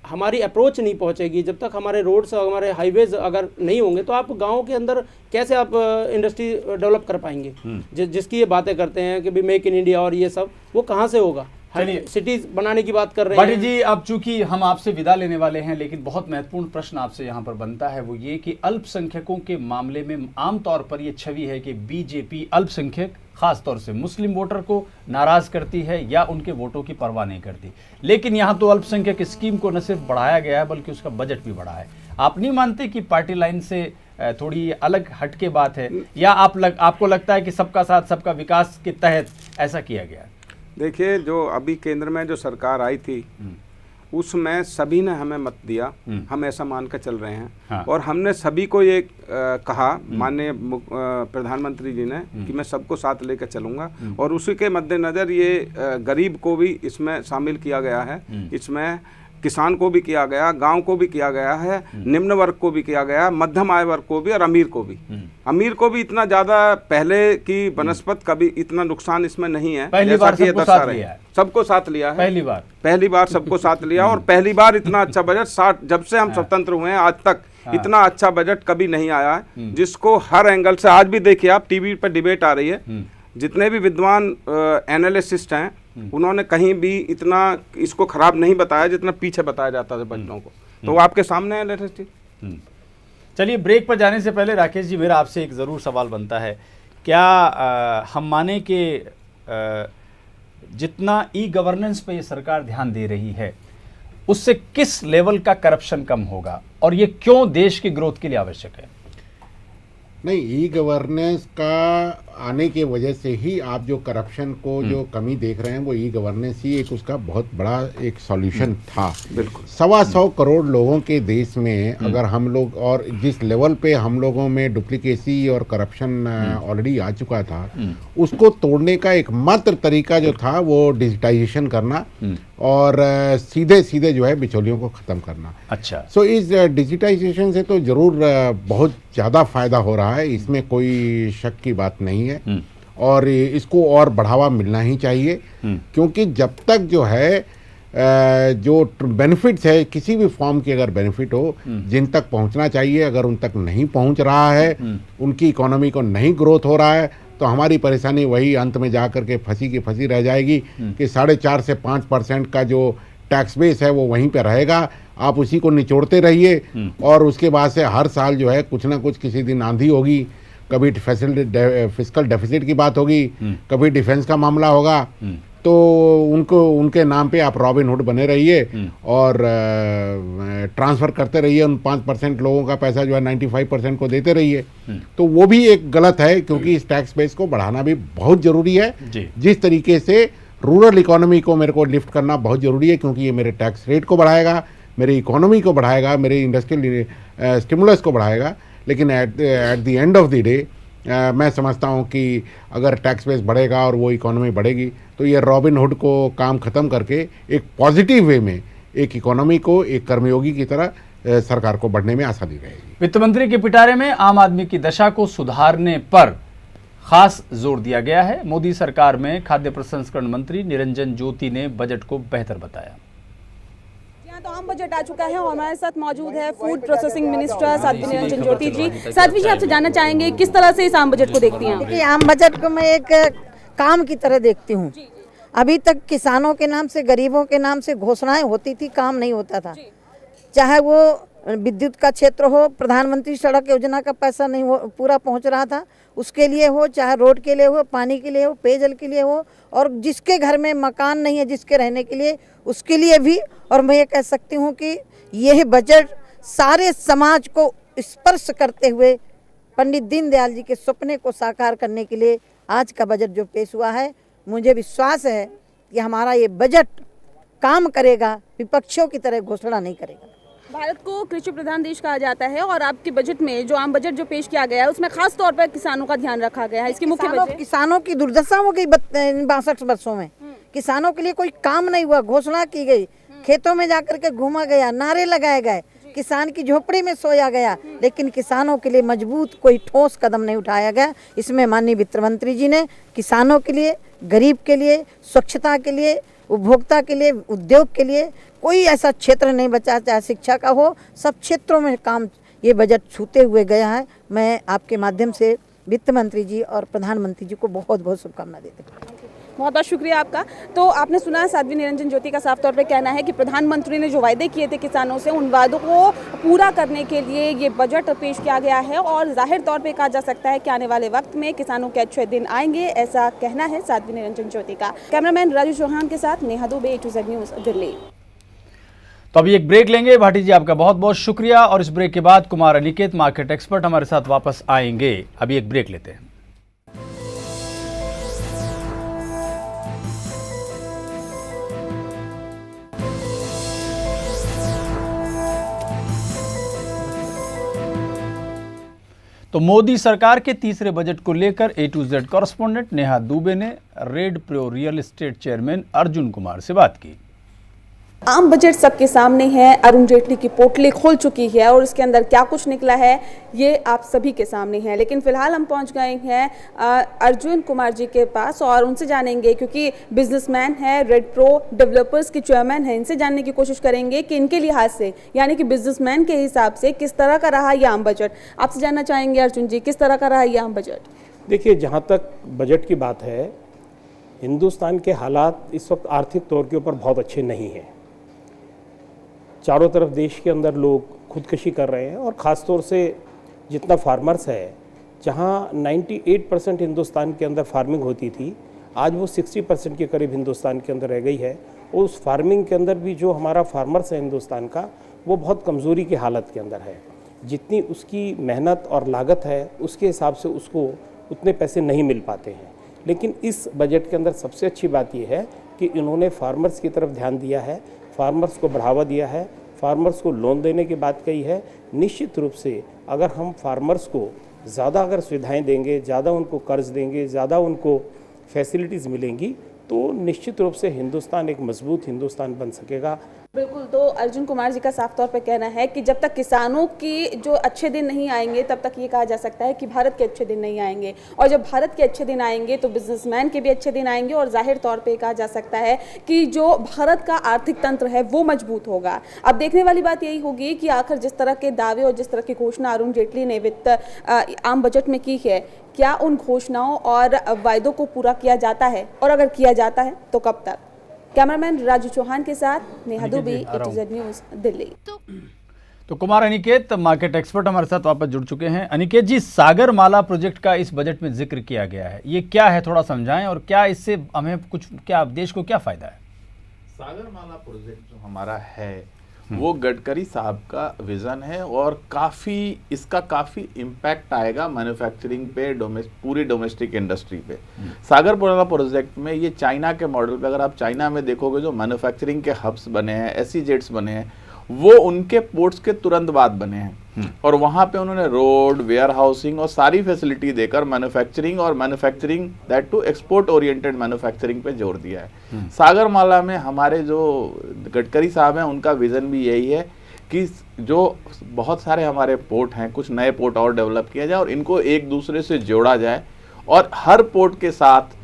हमारी अप्रोच नहीं पहुंचेगी, जब तक हमारे रोड्स और हमारे हाईवेज अगर नहीं होंगे तो आप गाँव के अंदर कैसे आप इंडस्ट्री डेवलप कर पाएंगे? जिसकी ये बातें करते हैं कि भी मेक इन इंडिया और ये सब, वो कहाँ से होगा? सिटीज बनाने की बात कर रहे हैं। हैं जी, अब चूंकि हम आपसे विदा लेने वाले हैं, लेकिन बहुत महत्वपूर्ण प्रश्न आपसे यहाँ पर बनता है, वो ये कि अल्पसंख्यकों के मामले में आमतौर पर ये छवि है कि बीजेपी अल्पसंख्यक खासतौर से मुस्लिम वोटर को नाराज करती है या उनके वोटों की परवाह नहीं करती। लेकिन यहाँ तो अल्पसंख्यक स्कीम को न सिर्फ बढ़ाया गया है बल्कि उसका बजट भी बढ़ा है। आप नहीं मानते कि पार्टी लाइन से थोड़ी अलग हटके बात है, या आपको लगता है कि सबका साथ सबका विकास के तहत ऐसा किया गया? देखिए, जो अभी केंद्र में जो सरकार आई थी उसमें सभी ने हमें मत दिया, हम ऐसा मान कर चल रहे हैं। हाँ। और हमने सभी को ये कहा माननीय प्रधानमंत्री जी ने कि मैं सबको साथ लेकर चलूंगा, और उसी के मद्देनज़र ये गरीब को भी इसमें शामिल किया गया है। इसमें किसान को भी किया गया, गांव को भी किया गया है, निम्न वर्ग को भी किया गया, मध्यम आय वर्ग को भी और अमीर को भी। अमीर को भी इतना ज्यादा पहले की बनस्पत कभी इतना नुकसान इसमें नहीं है। पहली बार सबको साथ लिया है। सबको साथ लिया है, पहली बार सबको साथ लिया। और पहली बार इतना अच्छा बजट जब से हम स्वतंत्र हुए हैं आज तक इतना अच्छा बजट कभी नहीं आया है, जिसको हर एंगल से, आज भी देखिए आप टीवी पर डिबेट आ रही है, जितने भी विद्वान एनालिसिस्ट हैं उन्होंने कहीं भी इतना इसको खराब नहीं बताया जितना पीछे बताया जाता है बच्चों को। तो वो आपके सामने है लेटेस्ट। चलिए, ब्रेक पर जाने से पहले राकेश जी, मेरा आपसे एक ज़रूर सवाल बनता है, क्या हम माने कि जितना ई गवर्नेंस पे ये सरकार ध्यान दे रही है उससे किस लेवल का करप्शन कम होगा, और ये क्यों देश की ग्रोथ के लिए आवश्यक है? नहीं, ई गवर्नेंस का आने की वजह से ही आप जो करप्शन को जो कमी देख रहे हैं वो ई गवर्नेंस ही एक उसका बहुत बड़ा एक सॉल्यूशन था। बिल्कुल 125 करोड़ लोगों के देश में अगर हम लोग, और जिस लेवल पे हम लोगों में डुप्लीकेसी और करप्शन ऑलरेडी आ चुका था, उसको तोड़ने का एकमात्र तरीका जो था वो डिजिटाइजेशन करना और सीधे सीधे जो है बिचौलियों को ख़त्म करना। अच्छा, सो इस डिजिटाइजेशन से तो ज़रूर बहुत ज़्यादा फायदा हो रहा है, इसमें कोई शक की बात नहीं है, और इसको और बढ़ावा मिलना ही चाहिए, क्योंकि जब तक जो है जो बेनिफिट्स है, किसी भी फॉर्म की अगर बेनिफिट हो जिन तक पहुंचना चाहिए, अगर उन तक नहीं पहुंच रहा है, उनकी इकोनॉमी को नहीं ग्रोथ हो रहा है, तो हमारी परेशानी वही अंत में जा कर के फंसी की फंसी रह जाएगी कि 4.5 से 5% का जो टैक्स बेस है वो वहीं पे रहेगा। आप उसी को निचोड़ते रहिए, और उसके बाद से हर साल जो है कुछ ना कुछ, किसी दिन आंधी होगी, कभी फिस्कल डेफिसिट की बात होगी, कभी डिफेंस का मामला होगा, तो उनके नाम पे आप रॉबिन हुड बने रहिए और ट्रांसफ़र करते रहिए, उन 5% लोगों का पैसा जो है 95% को देते रहिए। तो वो भी एक गलत है, क्योंकि इस टैक्स बेस को बढ़ाना भी बहुत ज़रूरी है। जिस तरीके से रूरल इकोनॉमी को मेरे को लिफ्ट करना बहुत ज़रूरी है, क्योंकि ये मेरे टैक्स रेट को बढ़ाएगा, मेरी इकोनॉमी को बढ़ाएगा, मेरे इंडस्ट्रियल स्टिमुलस को बढ़ाएगा। लेकिन at the end of the day मैं समझता हूँ कि अगर टैक्स बेस बढ़ेगा और वो इकोनॉमी बढ़ेगी, तो ये रॉबिन हुड को काम ख़त्म करके एक पॉजिटिव वे में एक इकोनॉमी को एक कर्मयोगी की तरह सरकार को बढ़ने में आसानी रहेगी। वित्त मंत्री के पिटारे में आम आदमी की दशा को सुधारने पर खास जोर दिया गया है। मोदी सरकार में खाद्य प्रसंस्करण मंत्री निरंजन ज्योति ने बजट को बेहतर बताया। तो आम बजट आ चुका है और हमारे साथ मौजूद है food processing minister Sadhvi Niranjan Jyoti ji. Sadhvi ji, आपसे जानना चाहेंगे किस तरह से इस आम बजट को देखती हैं? देखिए, आम बजट को मैं एक काम की तरह देखती हूँ। अभी तक किसानों के नाम से, गरीबों के नाम से घोषणाएं होती थी, काम नहीं होता था। चाहे वो विद्युत का क्षेत्र हो, प्रधानमंत्री सड़क योजना का पैसा नहीं पूरा पहुँच रहा था, उसके लिए हो, चाहे रोड के लिए हो, पानी के लिए हो, पेयजल के लिए हो, और जिसके घर में मकान नहीं है जिसके रहने के लिए, उसके लिए भी। और मैं ये कह सकती हूँ कि यह बजट सारे समाज को स्पर्श करते हुए पंडित दीनदयाल जी के सपने को साकार करने के लिए आज का बजट जो पेश हुआ है, मुझे विश्वास है कि हमारा ये बजट काम करेगा, विपक्षियों की तरह घोषणा नहीं करेगा। भारत को कृषि प्रधान देश कहा जाता है और आपके बजट में जो आम बजट जो पेश किया गया है उसमें खास तौर पर किसानों का ध्यान रखा गया है। इसकी मुख्य वजह किसानों की दुर्दशा हो गई 62 वर्षों में। किसानों के लिए कोई काम नहीं हुआ, घोषणा की गई, खेतों में जाकर के घूमा गया, नारे लगाए गए, किसान की झोपड़ी में सोया गया, लेकिन किसानों के लिए मजबूत कोई ठोस कदम नहीं उठाया गया। इसमें माननीय वित्त मंत्री जी ने किसानों के लिए, गरीब के लिए, स्वच्छता के लिए, उपभोक्ता के लिए, उद्योग के लिए कोई ऐसा क्षेत्र नहीं बचा, चाहे शिक्षा का हो, सब क्षेत्रों में काम ये बजट छूते हुए गया है। मैं आपके माध्यम से वित्त मंत्री जी और प्रधानमंत्री जी को बहुत बहुत शुभकामना देती हूँ। बहुत बहुत शुक्रिया आपका। तो आपने सुना साध्वी निरंजन ज्योति का साफ तौर पे कहना है कि प्रधानमंत्री ने जो वायदे किए थे किसानों से, उन वादों को पूरा करने के लिए ये बजट पेश किया गया है और जाहिर तौर पे कहा जा सकता है कि आने वाले वक्त में किसानों के अच्छे दिन आएंगे, ऐसा कहना है साध्वी निरंजन ज्योति का। कैमरामैन राजू चौहान के साथ नेहा दुबे, A2Z न्यूज़, दिल्ली। तो अभी एक ब्रेक लेंगे। भाटी जी आपका बहुत बहुत शुक्रिया। और इस ब्रेक के बाद कुमार अनिकेत, मार्केट एक्सपर्ट, हमारे साथ वापस आएंगे। अभी एक ब्रेक लेते हैं। तो मोदी सरकार के तीसरे बजट को लेकर A2Z कॉरेस्पोंडेंट नेहा दुबे ने red pro real estate chairman Arjun Kumar से बात की। आम बजट सबके सामने है, अरुण जेटली की पोटली खुल चुकी है और उसके अंदर क्या कुछ निकला है ये आप सभी के सामने है। लेकिन फिलहाल हम पहुंच गए हैं अर्जुन कुमार जी के पास और उनसे जानेंगे, क्योंकि बिजनेसमैन है, रेड प्रो डेवलपर्स के चेयरमैन है, इनसे जानने की कोशिश करेंगे कि इनके लिहाज से, यानी कि बिजनेसमैन के हिसाब से किस तरह का रहा ये आम बजट। आपसे जानना चाहेंगे अर्जुन जी, किस तरह का रहा ये आम बजट? देखिए, जहाँ तक बजट की बात है, हिंदुस्तान के हालात इस वक्त आर्थिक तौर के ऊपर बहुत अच्छे नहीं हैं। चारों तरफ देश के अंदर लोग खुदकशी कर रहे हैं और ख़ास तौर से जितना फार्मर्स है, जहां 98% हिंदुस्तान के अंदर फार्मिंग होती थी, आज वो 60% के करीब हिंदुस्तान के अंदर रह गई है। और उस फार्मिंग के अंदर भी जो हमारा फार्मर्स है हिंदुस्तान का, वो बहुत कमज़ोरी की हालत के अंदर है। जितनी उसकी मेहनत और लागत है उसके हिसाब से उसको उतने पैसे नहीं मिल पाते हैं। लेकिन इस बजट के अंदर सबसे अच्छी बात यह है कि इन्होंने फार्मर्स की तरफ ध्यान दिया है, फार्मर्स को बढ़ावा दिया है, फार्मर्स को लोन देने की बात कही है। निश्चित रूप से अगर हम फार्मर्स को ज़्यादा अगर सुविधाएं देंगे, ज़्यादा उनको कर्ज देंगे, ज़्यादा उनको फैसिलिटीज़ मिलेंगी, तो निश्चित रूप से हिंदुस्तान एक मजबूत हिंदुस्तान बन सकेगा। बिल्कुल। तो अर्जुन कुमार जी का साफ तौर पर कहना है कि जब तक किसानों की जो अच्छे दिन नहीं आएंगे तब तक ये कहा जा सकता है कि भारत के अच्छे दिन नहीं आएंगे, और जब भारत के अच्छे दिन आएंगे तो बिजनेसमैन के भी अच्छे दिन आएंगे और जाहिर तौर पे कहा जा सकता है कि जो भारत का आर्थिक तंत्र है वो मजबूत होगा। अब देखने वाली बात यही होगी कि आखिर जिस तरह के दावे और जिस तरह की घोषणा अरुण जेटली ने वित्त आम बजट में की है, क्या उन घोषणाओं और वायदों को पूरा किया जाता है, और अगर किया जाता है तो कब तक? कैमरामैन राजू चौहान के साथ नेहा दुबे, A2Z न्यूज़, दिल्ली। तो कुमार अनिकेत, मार्केट एक्सपर्ट, हमारे साथ वापस जुड़ चुके हैं। अनिकेत जी, सागर माला प्रोजेक्ट का इस बजट में जिक्र किया गया है, ये क्या है, थोड़ा समझाएं, और क्या इससे हमें कुछ, क्या देश को क्या फायदा है? सागर माला प्रोजेक्ट जो हमारा है वो गडकरी साहब का विज़न है और इसका काफ़ी इम्पैक्ट आएगा मैन्युफैक्चरिंग पे, पूरी डोमेस्टिक इंडस्ट्री पे। सागर माला प्रोजेक्ट में ये चाइना के मॉडल पे, अगर आप चाइना में देखोगे जो मैन्युफैक्चरिंग के हब्स बने हैं, SEZs बने हैं, वो उनके पोर्ट्स के तुरंत बाद बने हैं और वहाँ पे उन्होंने रोड, वेयर हाउसिंग और सारी फैसिलिटी देकर manufacturing that to export oriented manufacturing पे जोर दिया है। सागरमाला में हमारे जो गडकरी साहब हैं उनका विज़न भी यही है कि जो बहुत सारे हमारे पोर्ट हैं, कुछ नए पोर्ट और डेवलप किया जाए और इनको एक दूसरे से जोड़ा जाए, और हर पोर्ट के साथ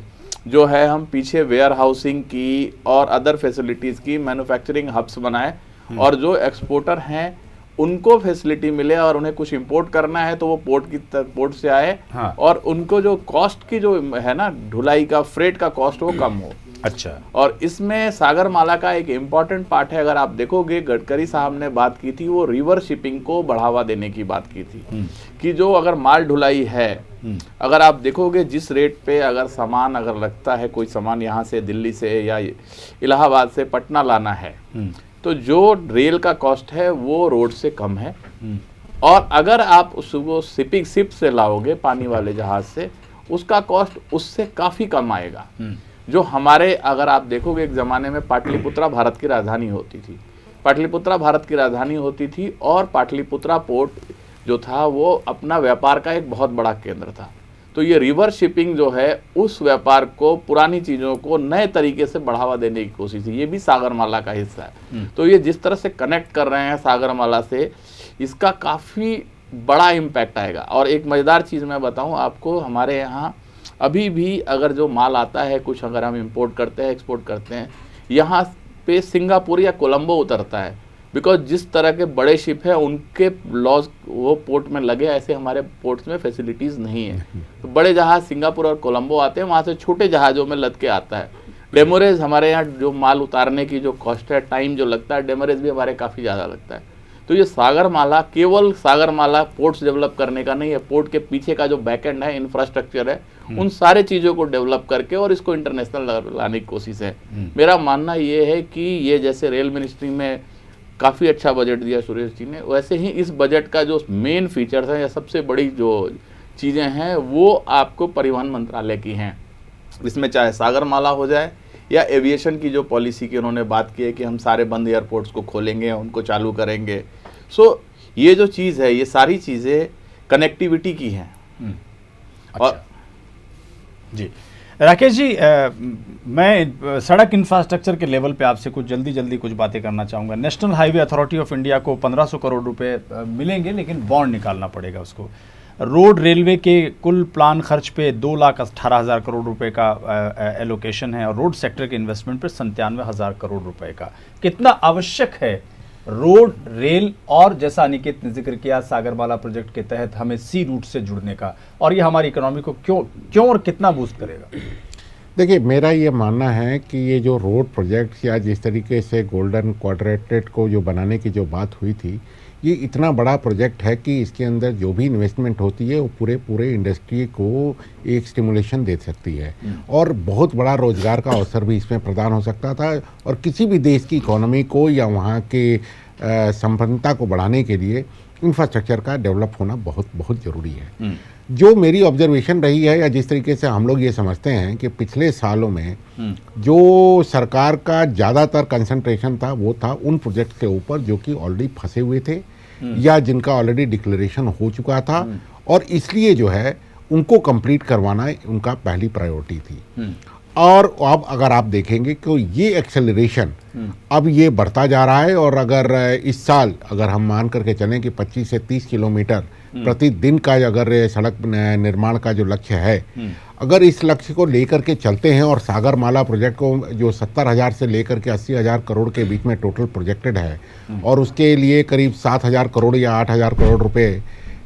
जो है हम पीछे वेयर हाउसिंग की और अदर फैसिलिटीज़ की मैन्युफैक्चरिंग हब्स बनाए, और जो एक्सपोर्टर हैं उनको फैसिलिटी मिले, और उन्हें कुछ इंपोर्ट करना है तो वो पोर्ट से आए। हाँ। और उनको जो कॉस्ट की जो है ना, ढुलाई का, फ्रेट का कॉस्ट वो कम हो। अच्छा। और इसमें सागरमाला का एक इम्पॉर्टेंट पार्ट है, अगर आप देखोगे गडकरी साहब ने बात की थी, वो रिवर शिपिंग को बढ़ावा देने की बात की थी कि जो अगर माल ढुलाई है, अगर आप देखोगे जिस रेट पे अगर सामान अगर लगता है, कोई सामान यहाँ से दिल्ली से या इलाहाबाद से पटना लाना है, तो जो रेल का कॉस्ट है वो रोड से कम है, और अगर आप उसको शिपिंग शिप से लाओगे पानी वाले जहाज से, उसका कॉस्ट उससे काफ़ी कम आएगा। जो हमारे, अगर आप देखोगे एक ज़माने में पाटलिपुत्रा भारत की राजधानी होती थी, पाटलिपुत्रा भारत की राजधानी होती थी और पाटलिपुत्रा पोर्ट जो था वो अपना व्यापार का एक बहुत बड़ा केंद्र था। तो ये रिवर शिपिंग जो है उस व्यापार को, पुरानी चीज़ों को नए तरीके से बढ़ावा देने की कोशिश है। ये भी सागरमाला का हिस्सा है। तो ये जिस तरह से कनेक्ट कर रहे हैं सागरमाला से, इसका काफ़ी बड़ा इम्पैक्ट आएगा। और एक मज़ेदार चीज़ मैं बताऊं आपको, हमारे यहाँ अभी भी अगर जो माल आता है, कुछ अगर हम इंपोर्ट करते हैं, एक्सपोर्ट करते हैं, यहाँ पे सिंगापुर या कोलंबो उतरता है। बिकॉज जिस तरह के बड़े शिप हैं उनके लॉज वो पोर्ट में लगे, ऐसे हमारे पोर्ट्स में फैसिलिटीज़ नहीं है। तो बड़े जहाज़ सिंगापुर और कोलंबो आते हैं, वहाँ से छोटे जहाज़ों में लद के आता है। डेमोरेज हमारे यहाँ जो माल उतारने की जो कॉस्ट है, टाइम जो लगता है, डेमोरेज भी हमारे काफ़ी ज़्यादा लगता है। तो ये सागरमाला केवल सागरमाला पोर्ट्स डेवलप करने का नहीं है, पोर्ट के पीछे का जो बैकएंड है, इंफ्रास्ट्रक्चर है, उन सारे चीज़ों को डेवलप करके और इसको इंटरनेशनल लाने की कोशिश है। मेरा मानना ये है कि ये जैसे रेल मिनिस्ट्री में काफ़ी अच्छा बजट दिया सुरेश जी ने, वैसे ही इस बजट का जो मेन फीचर्स हैं या सबसे बड़ी जो चीज़ें हैं वो आपको परिवहन मंत्रालय की हैं। इसमें चाहे सागरमाला हो जाए या एविएशन की जो पॉलिसी की उन्होंने बात की है कि हम सारे बंद एयरपोर्ट्स को खोलेंगे, उनको चालू करेंगे। सो ये जो चीज़ है, ये सारी चीज़ें कनेक्टिविटी की हैं। अच्छा। और जी राकेश जी, मैं सड़क इंफ्रास्ट्रक्चर के लेवल पे आपसे कुछ जल्दी कुछ बातें करना चाहूँगा। National highway authority of India को 1500 करोड़ रुपए मिलेंगे, लेकिन बॉन्ड निकालना पड़ेगा उसको। रोड रेलवे के कुल प्लान खर्च पे 2,18,000 करोड़ रुपए का एलोकेशन है और रोड सेक्टर के इन्वेस्टमेंट पे 97,000 करोड़ रुपए का। कितना आवश्यक है रोड, रेल और जैसा अनिकेत ने जिक्र किया सागरमाला प्रोजेक्ट के तहत हमें सी रूट से जुड़ने का, और ये हमारी इकोनॉमी को क्यों और कितना बूस्ट करेगा? देखिए, मेरा ये मानना है कि ये जो रोड प्रोजेक्ट्स या जिस तरीके से गोल्डन क्वाड्रेंट को जो बनाने की जो बात हुई थी, ये इतना बड़ा प्रोजेक्ट है कि इसके अंदर जो भी इन्वेस्टमेंट होती है वो पूरे इंडस्ट्री को एक स्टिमुलेशन दे सकती है और बहुत बड़ा रोजगार का अवसर भी इसमें प्रदान हो सकता था। और किसी भी देश की इकोनॉमी को या वहाँ के संपन्नता को बढ़ाने के लिए इंफ्रास्ट्रक्चर का डेवलप होना बहुत ज़रूरी है। जो मेरी ऑब्जर्वेशन रही है या जिस तरीके से हम लोग ये समझते हैं कि पिछले सालों में जो सरकार का ज़्यादातर कंसंट्रेशन था वो था उन प्रोजेक्ट के ऊपर जो कि ऑलरेडी फंसे हुए थे या जिनका ऑलरेडी डिक्लेरेशन हो चुका था, और इसलिए जो है उनको कंप्लीट करवाना उनका पहली प्रायोरिटी थी। और अब अगर आप देखेंगे कि ये एक्सेलरेशन अब ये बढ़ता जा रहा है, और अगर इस साल अगर हम मान करके चलें कि 25 से 30 किलोमीटर प्रतिदिन का अगर सड़क निर्माण का जो लक्ष्य है, अगर इस लक्ष्य को लेकर के चलते हैं और सागरमाला प्रोजेक्ट को जो 70,000 से लेकर के 80,000 करोड़ के बीच में टोटल प्रोजेक्टेड है और उसके लिए करीब 7,000 करोड़ या 8,000 करोड़ रुपए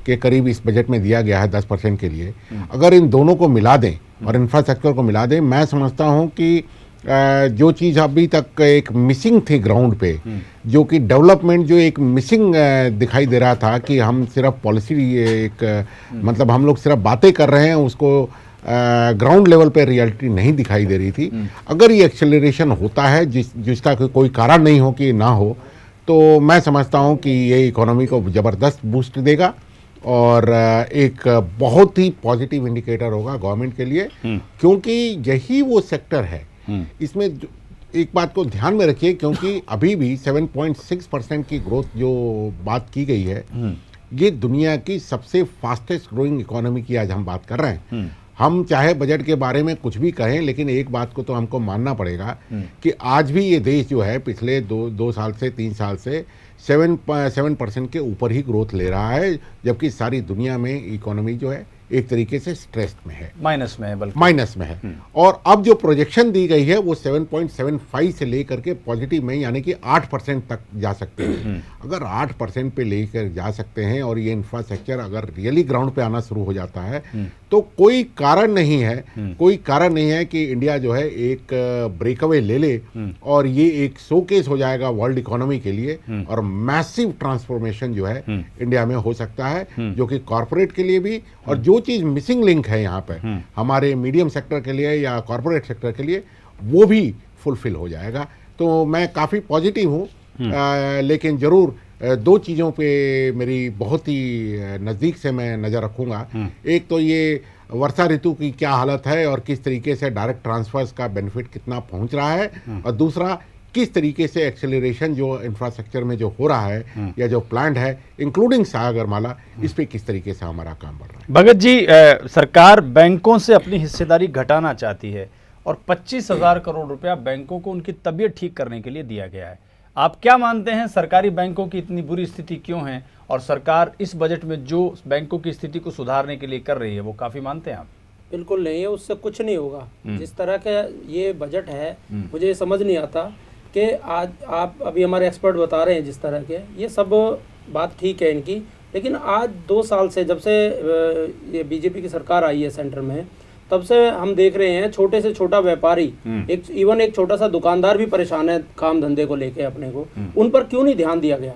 के करीब इस बजट में दिया गया है 10% के लिए, अगर इन दोनों को मिला दें और इंफ्रास्ट्रक्चर को मिला दें, मैं समझता हूं कि जो चीज़ अभी तक एक मिसिंग थी ग्राउंड पे, जो कि डेवलपमेंट जो एक मिसिंग दिखाई दे रहा था कि हम सिर्फ पॉलिसी एक मतलब हम लोग सिर्फ बातें कर रहे हैं, उसको ग्राउंड लेवल पे रियलिटी नहीं दिखाई दे रही थी। अगर ये एक्सेलरेशन होता है जिसका कोई कारण नहीं हो कि ना हो, तो मैं समझता हूँ कि ये इकोनॉमी को ज़बरदस्त बूस्ट देगा और एक बहुत ही पॉजिटिव इंडिकेटर होगा गवर्नमेंट के लिए, क्योंकि यही वो सेक्टर है। इसमें एक बात को ध्यान में रखिए, क्योंकि अभी भी 7.6% की ग्रोथ जो बात की गई है, ये दुनिया की सबसे फास्टेस्ट ग्रोइंग इकोनॉमी की आज हम बात कर रहे हैं। हम चाहे बजट के बारे में कुछ भी कहें, लेकिन एक बात को तो हमको मानना पड़ेगा कि आज भी ये देश जो है पिछले दो साल से 3 साल से 7% के ऊपर ही ग्रोथ ले रहा है, जबकि सारी दुनिया में इकोनॉमी जो है एक तरीके से स्ट्रेस में है, माइनस में है, बल्कि माइनस में है। और अब जो प्रोजेक्शन दी गई है वो 7.75 से लेकर के पॉजिटिव में यानी कि 8% तक जा सकते हैं। अगर 8% पे लेकर जा सकते हैं और ये इंफ्रास्ट्रक्चर अगर रियली ग्राउंड पे आना शुरू हो जाता है, तो कोई कारण नहीं है कि इंडिया जो है एक ब्रेकअवे ले ले और ये एक शोकेस हो जाएगा वर्ल्ड इकोनॉमी के लिए, और मैसिव ट्रांसफॉर्मेशन जो है इंडिया में हो सकता है, जो कि कॉर्पोरेट के लिए भी, और जो चीज़ मिसिंग लिंक है यहाँ पे हमारे मीडियम सेक्टर के लिए या कॉर्पोरेट सेक्टर के लिए, वो भी फुलफिल हो जाएगा। तो मैं काफ़ी पॉजिटिव हूँ, लेकिन ज़रूर दो चीज़ों पे मेरी बहुत ही नज़दीक से मैं नज़र रखूँगा। एक तो ये वर्षा ऋतु की क्या हालत है और किस तरीके से डायरेक्ट ट्रांसफर्स का बेनिफिट कितना पहुंच रहा है, और दूसरा किस तरीके से एक्सेलरेशन जो इंफ्रास्ट्रक्चर में जो हो रहा है या जो प्लान है इंक्लूडिंग सागरमाला, इस पे किस तरीके से हमारा काम बढ़ रहा है। भगत जी, सरकार बैंकों से अपनी हिस्सेदारी घटाना चाहती है और 25,000 करोड़ रुपया बैंकों को उनकी तबीयत ठीक करने के लिए दिया गया है। आप क्या मानते हैं, सरकारी बैंकों की इतनी बुरी स्थिति क्यों है, और सरकार इस बजट में जो बैंकों की स्थिति को सुधारने के लिए कर रही है वो काफ़ी मानते हैं आप? बिल्कुल नहीं है, उससे कुछ नहीं होगा। जिस तरह का ये बजट है, मुझे ये समझ नहीं आता कि आज आप अभी हमारे एक्सपर्ट बता रहे हैं जिस तरह के, ये सब बात ठीक है इनकी, लेकिन आज 2 साल से जब से ये बीजेपी की सरकार आई है सेंटर में, तब से हम देख रहे हैं छोटे से छोटा व्यापारी, एक छोटा सा दुकानदार भी परेशान है काम धंधे को लेके अपने को, उन पर क्यों नहीं ध्यान दिया गया।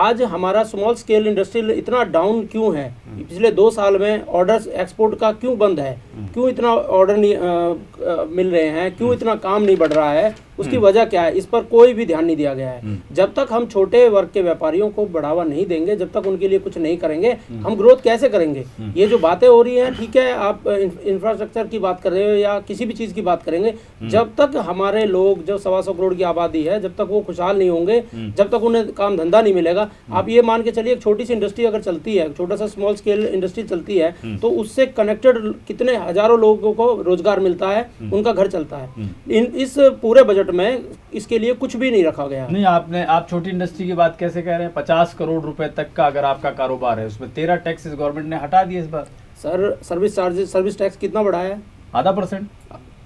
आज हमारा स्मॉल स्केल इंडस्ट्रियल इतना डाउन क्यों है, पिछले 2 साल में ऑर्डर्स एक्सपोर्ट का क्यों बंद है, क्यों इतना ऑर्डर नहीं मिल रहे हैं, क्यों इतना काम नहीं बढ़ रहा है, उसकी वजह क्या है, इस पर कोई भी ध्यान नहीं दिया गया है। जब तक हम छोटे वर्ग के व्यापारियों को बढ़ावा नहीं देंगे, जब तक उनके लिए कुछ नहीं करेंगे, हम ग्रोथ कैसे करेंगे। ये जो बातें हो रही हैं, ठीक है, आप इंफ्रास्ट्रक्चर की बात कर रहे हो या किसी भी चीज़ की बात करेंगे, जब तक हमारे लोग जो 125 करोड़ की आबादी है, जब तक वो खुशहाल नहीं होंगे, जब तक उन्हें काम धंधा नहीं मिलेगा। आप ये मान के चलिए, एक छोटी सी इंडस्ट्री अगर चलती है, छोटा सा स्मॉल स्केल इंडस्ट्री चलती है, तो उससे कनेक्टेड कितने हजारों लोगों को रोजगार मिलता है, उनका घर चलता है। इस पूरे बजट में इसके लिए कुछ भी नहीं रखा गया। नहीं, आप छोटी इंडस्ट्री की बात कैसे कह रहे हैं? 50 करोड़ रुपए तक का अगर आपका कारोबार है, उसमें 13 टैक्स गवर्नमेंट ने हटा दिए इस बार। सर, सर्विस टैक्स कितना बढ़ाया है? 0.5%।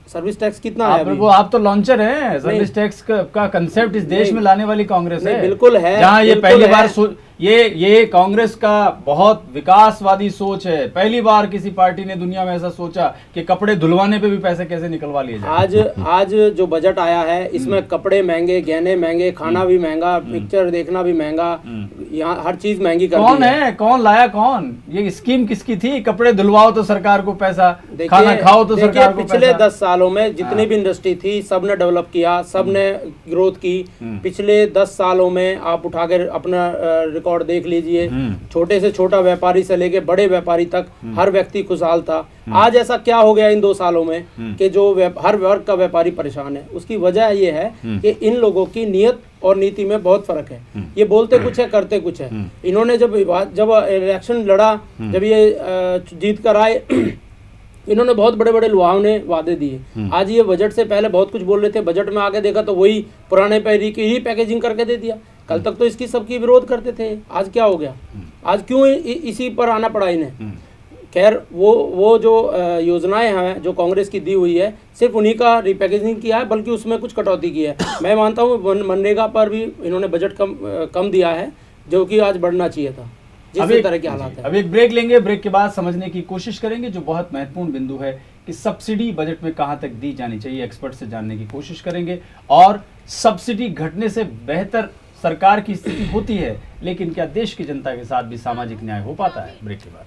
सर्विस टैक्स कितना है अभी? आप तो लॉन्चर हैं। सर्विस टैक्स का कंसेप्ट इस देश में लाने वाली कांग्रेस है। बिल्कुल है, जहां ये पहली बार ये कांग्रेस का बहुत विकासवादी सोच है। पहली बार किसी पार्टी ने दुनिया में ऐसा सोचा कि कपड़े धुलवाने पे भी पैसे कैसे निकलवा लिए जाए। आज जो बजट आया है, इसमें कपड़े महंगे, गहने महंगे, खाना भी महंगा, पिक्चर देखना भी महंगा, यहाँ हर चीज महंगी कर दी है। कौन लाया? कौन? ये स्कीम किसकी थी? कपड़े धुलवाओ तो सरकार को पैसा, खाना खाओ तो सरकार को पैसा। पिछले 10 सालों में जितनी भी इंडस्ट्री थी, सबने डेवलप किया, सबने ग्रोथ की। पिछले 10 सालों में आप उठा कर अपना रिकॉर्ड देख लीजिए, छोटे से छोटा व्यापारी से लेके बड़े व्यापारी तक हर व्यक्ति खुशहाल था। आज ऐसा क्या हो गया इन 2 सालों में कि जो हर वर्ग का व्यापारी परेशान है? उसकी वजह ये है कि इन लोगों की नीयत और नीति में बहुत फर्क है। ये बोलते कुछ है, करते कुछ है। इन्होंने जब इलेक्शन लड़ा, जब ये जीत कर आए, इन्होंने बहुत बड़े बड़े लुभावने वादे दिए। आज ये बजट से पहले बहुत कुछ बोल रहे थे, बजट में आगे देखा तो वही पुराने ही पैकेजिंग करके दे दिया। कल तक तो इसकी सबकी विरोध करते थे, आज क्या हो गया? आज क्यों इसी पर आना पड़ा इन्हें? खैर, वो जो योजनाएं हैं जो कांग्रेस की दी हुई है, सिर्फ उन्हीं का रिपैकेजिंग किया है, बल्कि उसमें कुछ कटौती की है। मैं मानता हूँ मनरेगा पर भी इन्होंने बजट कम दिया है, जो कि आज बढ़ना चाहिए था। जिस तरह के हालात है। अब एक ब्रेक लेंगे, ब्रेक के बाद समझने की कोशिश करेंगे जो बहुत महत्वपूर्ण बिंदु है कि सब्सिडी बजट में कहां तक दी जानी चाहिए। एक्सपर्ट से जानने की कोशिश करेंगे, और सब्सिडी घटने से बेहतर सरकार की स्थिति होती है, लेकिन क्या देश की जनता के साथ भी सामाजिक न्याय हो पाता है? ब्रेक के बाद।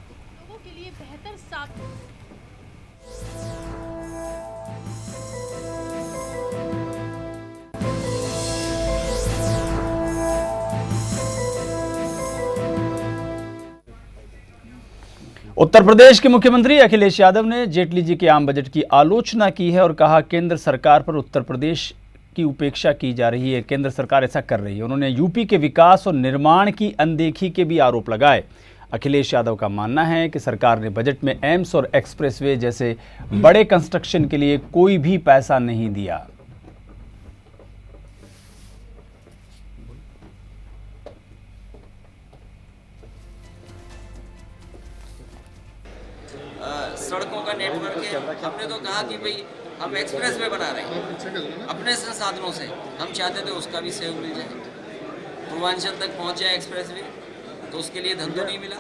उत्तर प्रदेश के मुख्यमंत्री अखिलेश यादव ने जेटली जी के आम बजट की आलोचना की है और कहा केंद्र सरकार पर उत्तर प्रदेश की उपेक्षा की जा रही है, केंद्र सरकार ऐसा कर रही है। उन्होंने यूपी के विकास और निर्माण की अनदेखी के भी आरोप लगाए। अखिलेश यादव का मानना है कि सरकार ने बजट में एम्स और एक्सप्रेसवे जैसे बड़े कंस्ट्रक्शन के लिए कोई भी पैसा नहीं दिया। सड़कों का नेटवर्क है, हमने तो कहा कि भाई हम एक्सप्रेस वे बना रहे हैं अपने संसाधनों से, हम चाहते थे उसका भी सहयोग मिल जाए, पूर्वांचल तक पहुंच जाए एक्सप्रेस वे, तो उसके लिए धन तो नहीं मिला।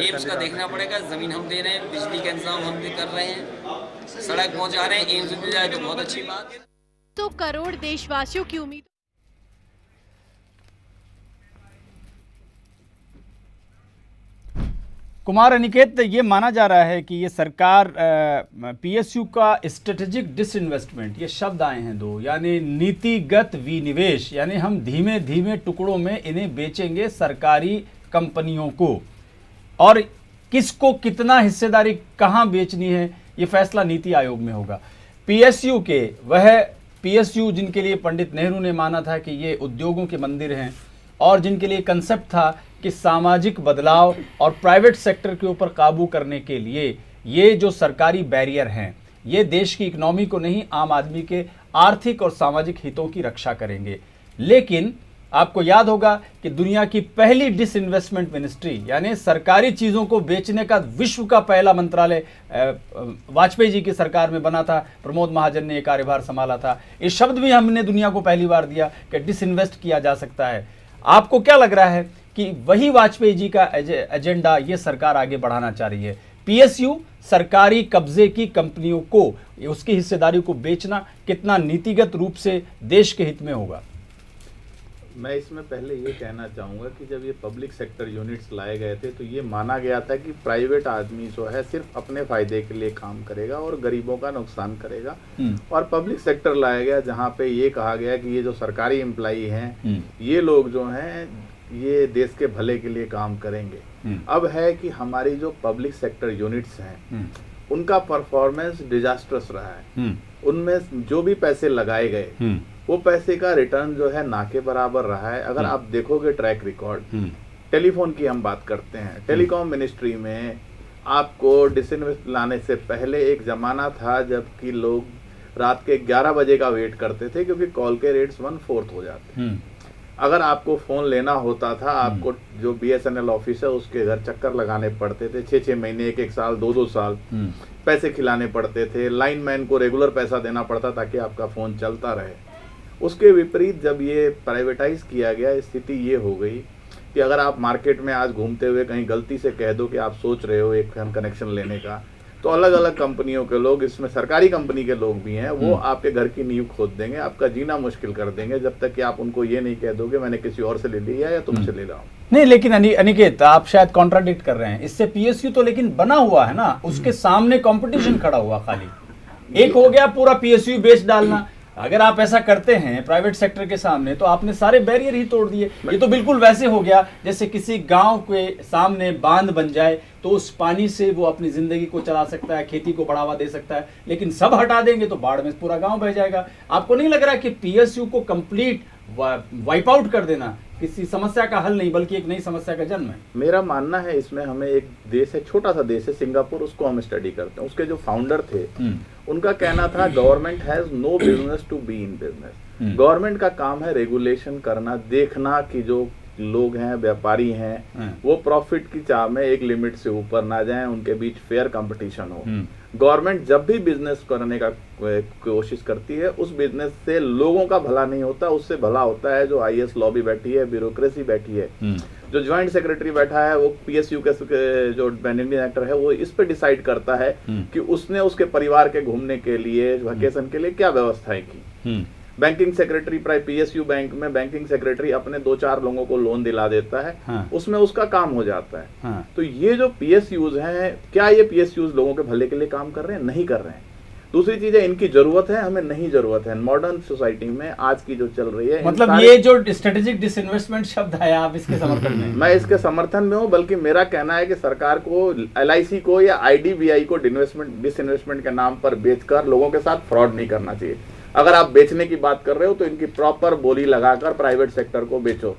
एम्स का देखना पड़ेगा, ज़मीन हम दे रहे हैं, बिजली का इंतजाम हम भी कर रहे हैं, सड़क पहुंचा रहे हैं, एम्स मिल जाए तो बहुत अच्छी बात है। 2 करोड़ देशवासियों की उम्मीद। कुमार अनिकेत, ये माना जा रहा है कि ये सरकार पीएसयू का स्ट्रेटेजिक डिसइन्वेस्टमेंट, ये शब्द आए हैं दो, यानी नीतिगत विनिवेश, यानी हम धीमे धीमे टुकड़ों में इन्हें बेचेंगे सरकारी कंपनियों को, और किसको कितना हिस्सेदारी कहां बेचनी है ये फैसला नीति आयोग में होगा। पीएसयू के वह पीएसयू जिनके लिए पंडित नेहरू ने माना था कि ये उद्योगों के मंदिर हैं, और जिनके लिए कंसेप्ट था कि सामाजिक बदलाव और प्राइवेट सेक्टर के ऊपर काबू करने के लिए ये जो सरकारी बैरियर हैं ये देश की इकोनॉमी को नहीं, आम आदमी के आर्थिक और सामाजिक हितों की रक्षा करेंगे। लेकिन आपको याद होगा कि दुनिया की पहली डिसइन्वेस्टमेंट मिनिस्ट्री, यानी सरकारी चीज़ों को बेचने का विश्व का पहला मंत्रालय वाजपेयी जी की सरकार में बना था। प्रमोद महाजन ने यह कार्यभार संभाला था। इस शब्द भी हमने दुनिया को पहली बार दिया कि डिसइन्वेस्ट किया जा सकता है। आपको क्या लग रहा है कि वही वाजपेयी जी का एजेंडा ये सरकार आगे बढ़ाना चाह रही है? पीएसयू सरकारी कब्जे की कंपनियों को उसकी हिस्सेदारी को बेचना कितना नीतिगत रूप से देश के हित में होगा? मैं इसमें पहले ये कहना चाहूँगा कि जब ये पब्लिक सेक्टर यूनिट्स लाए गए थे तो ये माना गया था कि प्राइवेट आदमी जो है सिर्फ अपने फायदे के लिए काम करेगा और गरीबों का नुकसान करेगा, और पब्लिक सेक्टर लाया गया जहाँ पे ये कहा गया कि ये जो सरकारी एम्प्लॉई हैं ये लोग जो हैं ये देश के भले के लिए काम करेंगे। अब है कि हमारी जो पब्लिक सेक्टर यूनिट्स हैं उनका परफॉर्मेंस डिजास्ट्रस रहा है। उनमें जो भी पैसे लगाए गए वो पैसे का रिटर्न जो है ना के बराबर रहा है। अगर आप देखोगे ट्रैक रिकॉर्ड, टेलीफोन की हम बात करते हैं, टेलीकॉम मिनिस्ट्री में आपको डिसइन्वेस्ट लाने से पहले एक जमाना था जबकि लोग रात के 11 बजे का वेट करते थे क्योंकि कॉल के रेट्स 1/4 हो जाते। अगर आपको फोन लेना होता था, आपको जो BSNL ऑफिस है उसके घर चक्कर लगाने पड़ते थे, 6-6 महीने, 1-1 साल, 2-2 साल पैसे खिलाने पड़ते थे। लाइनमैन को रेगुलर पैसा देना पड़ता ताकि आपका फोन चलता रहे। उसके विपरीत जब ये प्राइवेटाइज किया गया, स्थिति ये हो गई कि अगर आप मार्केट में आज घूमते हुए कहीं गलती से कह दो कि आप सोच रहे हो एक कनेक्शन लेने का, तो अलग अलग कंपनियों के लोग, इसमें सरकारी कंपनी के लोग भी हैं, वो आपके घर की नींव खोद देंगे, आपका जीना मुश्किल कर देंगे जब तक कि आप उनको ये नहीं कह दोगे मैंने किसी और से ले लिया या तुमसे ले रहा हूँ। नहीं, लेकिन अनिकेत आप शायद कॉन्ट्राडिक्ट कर रहे हैं। इससे पीएसयू तो लेकिन बना हुआ है ना, उसके सामने कंपटीशन खड़ा हुआ। खाली एक हो गया पूरा पीएसयू बेच डालना। अगर आप ऐसा करते हैं प्राइवेट सेक्टर के सामने तो आपने सारे बैरियर ही तोड़ दिए। ये तो बिल्कुल वैसे हो गया जैसे किसी गांव के सामने बांध बन जाए तो उस पानी से वो अपनी जिंदगी को चला सकता है, खेती को बढ़ावा दे सकता है, लेकिन सब हटा देंगे तो बाढ़ में पूरा गांव बह जाएगा। आपको नहीं लग रहा कि पीएसयू को कंप्लीट वाइप आउट कर देना किसी समस्या का हल नहीं बल्कि एक नई समस्या का जन्म है? मेरा मानना है इसमें, हमें एक देश है, छोटा सा देश है सिंगापुर, उसको हम स्टडी करते हैं। उसके जो फाउंडर थे उनका कहना था government has no business to be in business. Government का काम है रेगुलेशन करना, देखना कि जो लोग हैं, व्यापारी हैं, वो प्रॉफिट की चाह में एक लिमिट से ऊपर ना जाएं, उनके बीच फेयर कंपटीशन हो। गवर्नमेंट जब भी बिजनेस करने का कोशिश करती है उस बिजनेस से लोगों का भला नहीं होता, उससे भला होता है जो IAS लॉबी बैठी है, ब्यूरोक्रेसी बैठी है, जो ज्वाइंट सेक्रेटरी बैठा है, वो पीएसयू के जो मैनेजिंग डायरेक्टर है वो इस पे डिसाइड करता है कि उसने उसके परिवार के घूमने के लिए, वेकेशन के लिए क्या व्यवस्थाएं की। बैंकिंग सेक्रेटरी, पीएसयू बैंक में बैंकिंग सेक्रेटरी अपने 2-4 लोगों को लोन दिला देता है, उसमें उसका काम हो जाता है। तो ये जो पीएसयूज हैं, क्या ये पीएसयूज लोगों के भले के लिए काम कर रहे हैं? नहीं कर रहे हैं। दूसरी चीज है, इनकी जरूरत है, हमें नहीं जरूरत है। मॉडर्न सोसाइटी में आज की जो चल रही है, मतलब ये जो स्ट्रेटेजिक डिसइन्वेस्टमेंट शब्द है, आप इसके समर्थन में? मैं इसके समर्थन में हूँ, बल्कि मेरा कहना है कि सरकार को LIC को या IDBI को डिसइन्वेस्टमेंट के नाम पर बेचकर लोगों के साथ फ्रॉड नहीं करना चाहिए। अगर आप बेचने की बात कर रहे हो तो इनकी प्रॉपर बोली लगाकर प्राइवेट सेक्टर को बेचो,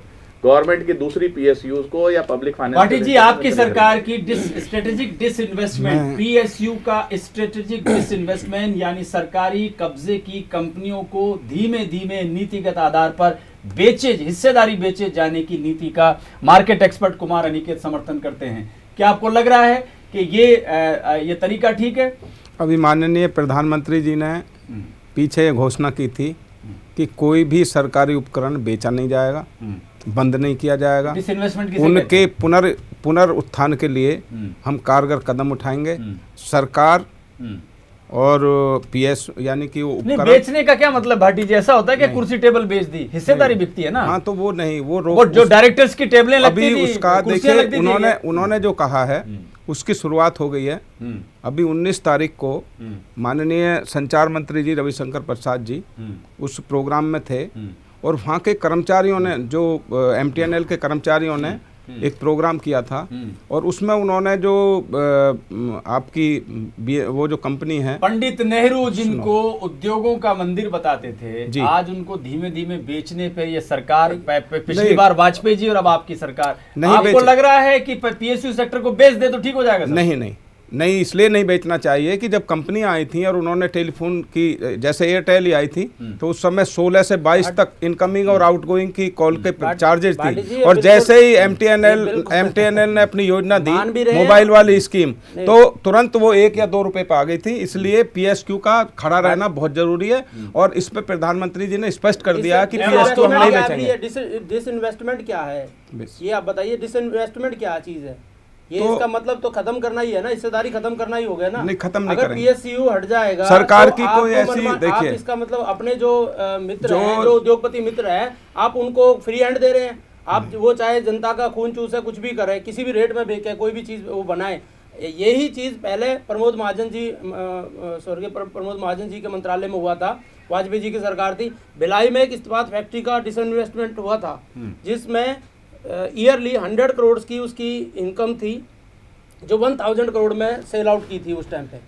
गवर्नमेंट की दूसरी पीएसयूज को या पब्लिक फाइनेंस। पाटिल जी, आपकी सरकार की स्ट्रेटेजिक डिसइन्वेस्टमेंट, पीएसयू का स्ट्रेटेजिक डिसइन्वेस्टमेंट यानी सरकारी कब्जे की कंपनियों को धीमे धीमे नीतिगत आधार पर हिस्सेदारी बेचे जाने की नीति का मार्केट एक्सपर्ट कुमार अनिकेत समर्थन करते हैं। क्या आपको लग रहा है कि ये तरीका ठीक है? अभी माननीय प्रधानमंत्री जी ने पीछे घोषणा की थी कि कोई भी सरकारी उपकरण बेचा नहीं जाएगा, बंद नहीं किया जाएगा। उनके पुनरुत्थान के लिए हम कारगर कदम उठाएंगे। सरकार और पीएस यानी कि वो नहीं, बेचने का क्या मतलब भाटी जी? ऐसा होता है कि कुर्सी टेबल बेच दी, हिस्सेदारी बिकती है ना। हाँ, तो वो नहीं, वो जो डायरेक्टर्स की टेबलें लगती थी, अभी उसका देखिए उन्होंने जो कहा है उसकी शुरुआत हो गई है। अभी 19 तारीख को माननीय संचार मंत्री जी रविशंकर प्रसाद जी उस प्रोग्राम में थे और वहाँ के कर्मचारियों ने, जो MTNL के कर्मचारियों ने एक प्रोग्राम किया था और उसमें उन्होंने जो आपकी वो जो कंपनी है पंडित नेहरू जिनको उद्योगों का मंदिर बताते थे, आज उनको धीमे धीमे बेचने पे ये सरकार, पिछली बार वाजपेयी जी और अब आपकी सरकार, आपको लग रहा है कि PSU सेक्टर को बेच दे तो ठीक हो जाएगा? नहीं, इसलिए नहीं बेचना चाहिए कि जब कंपनियां आई थी और उन्होंने टेलीफोन की, जैसे एयरटेल ही आई थी, तो उस समय 16 से 22 तक इनकमिंग और आउटगोइंग की कॉल के चार्जेस थी और जैसे ही MTNL ने अपनी योजना दी मोबाइल वाली स्कीम, तो तुरंत वो 1 या 2 रुपए पे आ गई थी। इसलिए PSQ का खड़ा रहना बहुत जरूरी है और इस पर प्रधानमंत्री जी ने स्पष्ट कर दिया कि PSQ हम नहीं बेचेंगे। डिसइन्वेस्टमेंट क्या है ये आप बताइए, डिसइन्वेस्टमेंट क्या चीज है? ये तो इसका मतलब तो खत्म करना ही है ना, हिस्सेदारी खत्म करना ही हो गया ना। नहीं, खत्म नहीं करेंगे। अगर PSU हट जाएगा सरकार तो की कोई ऐसी, देखिए इसका मतलब अपने जो मित्र हैं, जो उद्योगपति मित्र हैं, आप उनको फ्री हैंड दे रहे हैं। आप वो चाहे जनता का खून चूसे, कुछ भी करे, किसी भी रेट में बेचे, कोई भी चीज वो बनाए। यही चीज पहले प्रमोद महाजन जी, स्वर्गीय प्रमोद महाजन जी के मंत्रालय में हुआ था, वाजपेयी जी की सरकार थी। भिलाई में एक इस्पात फैक्ट्री का डिसइन्वेस्टमेंट हुआ था, जिसमें ईयरली 100 करोड़ की उसकी इनकम थी, जो 1000 करोड़ में सेल आउट की थी उस टाइम पे।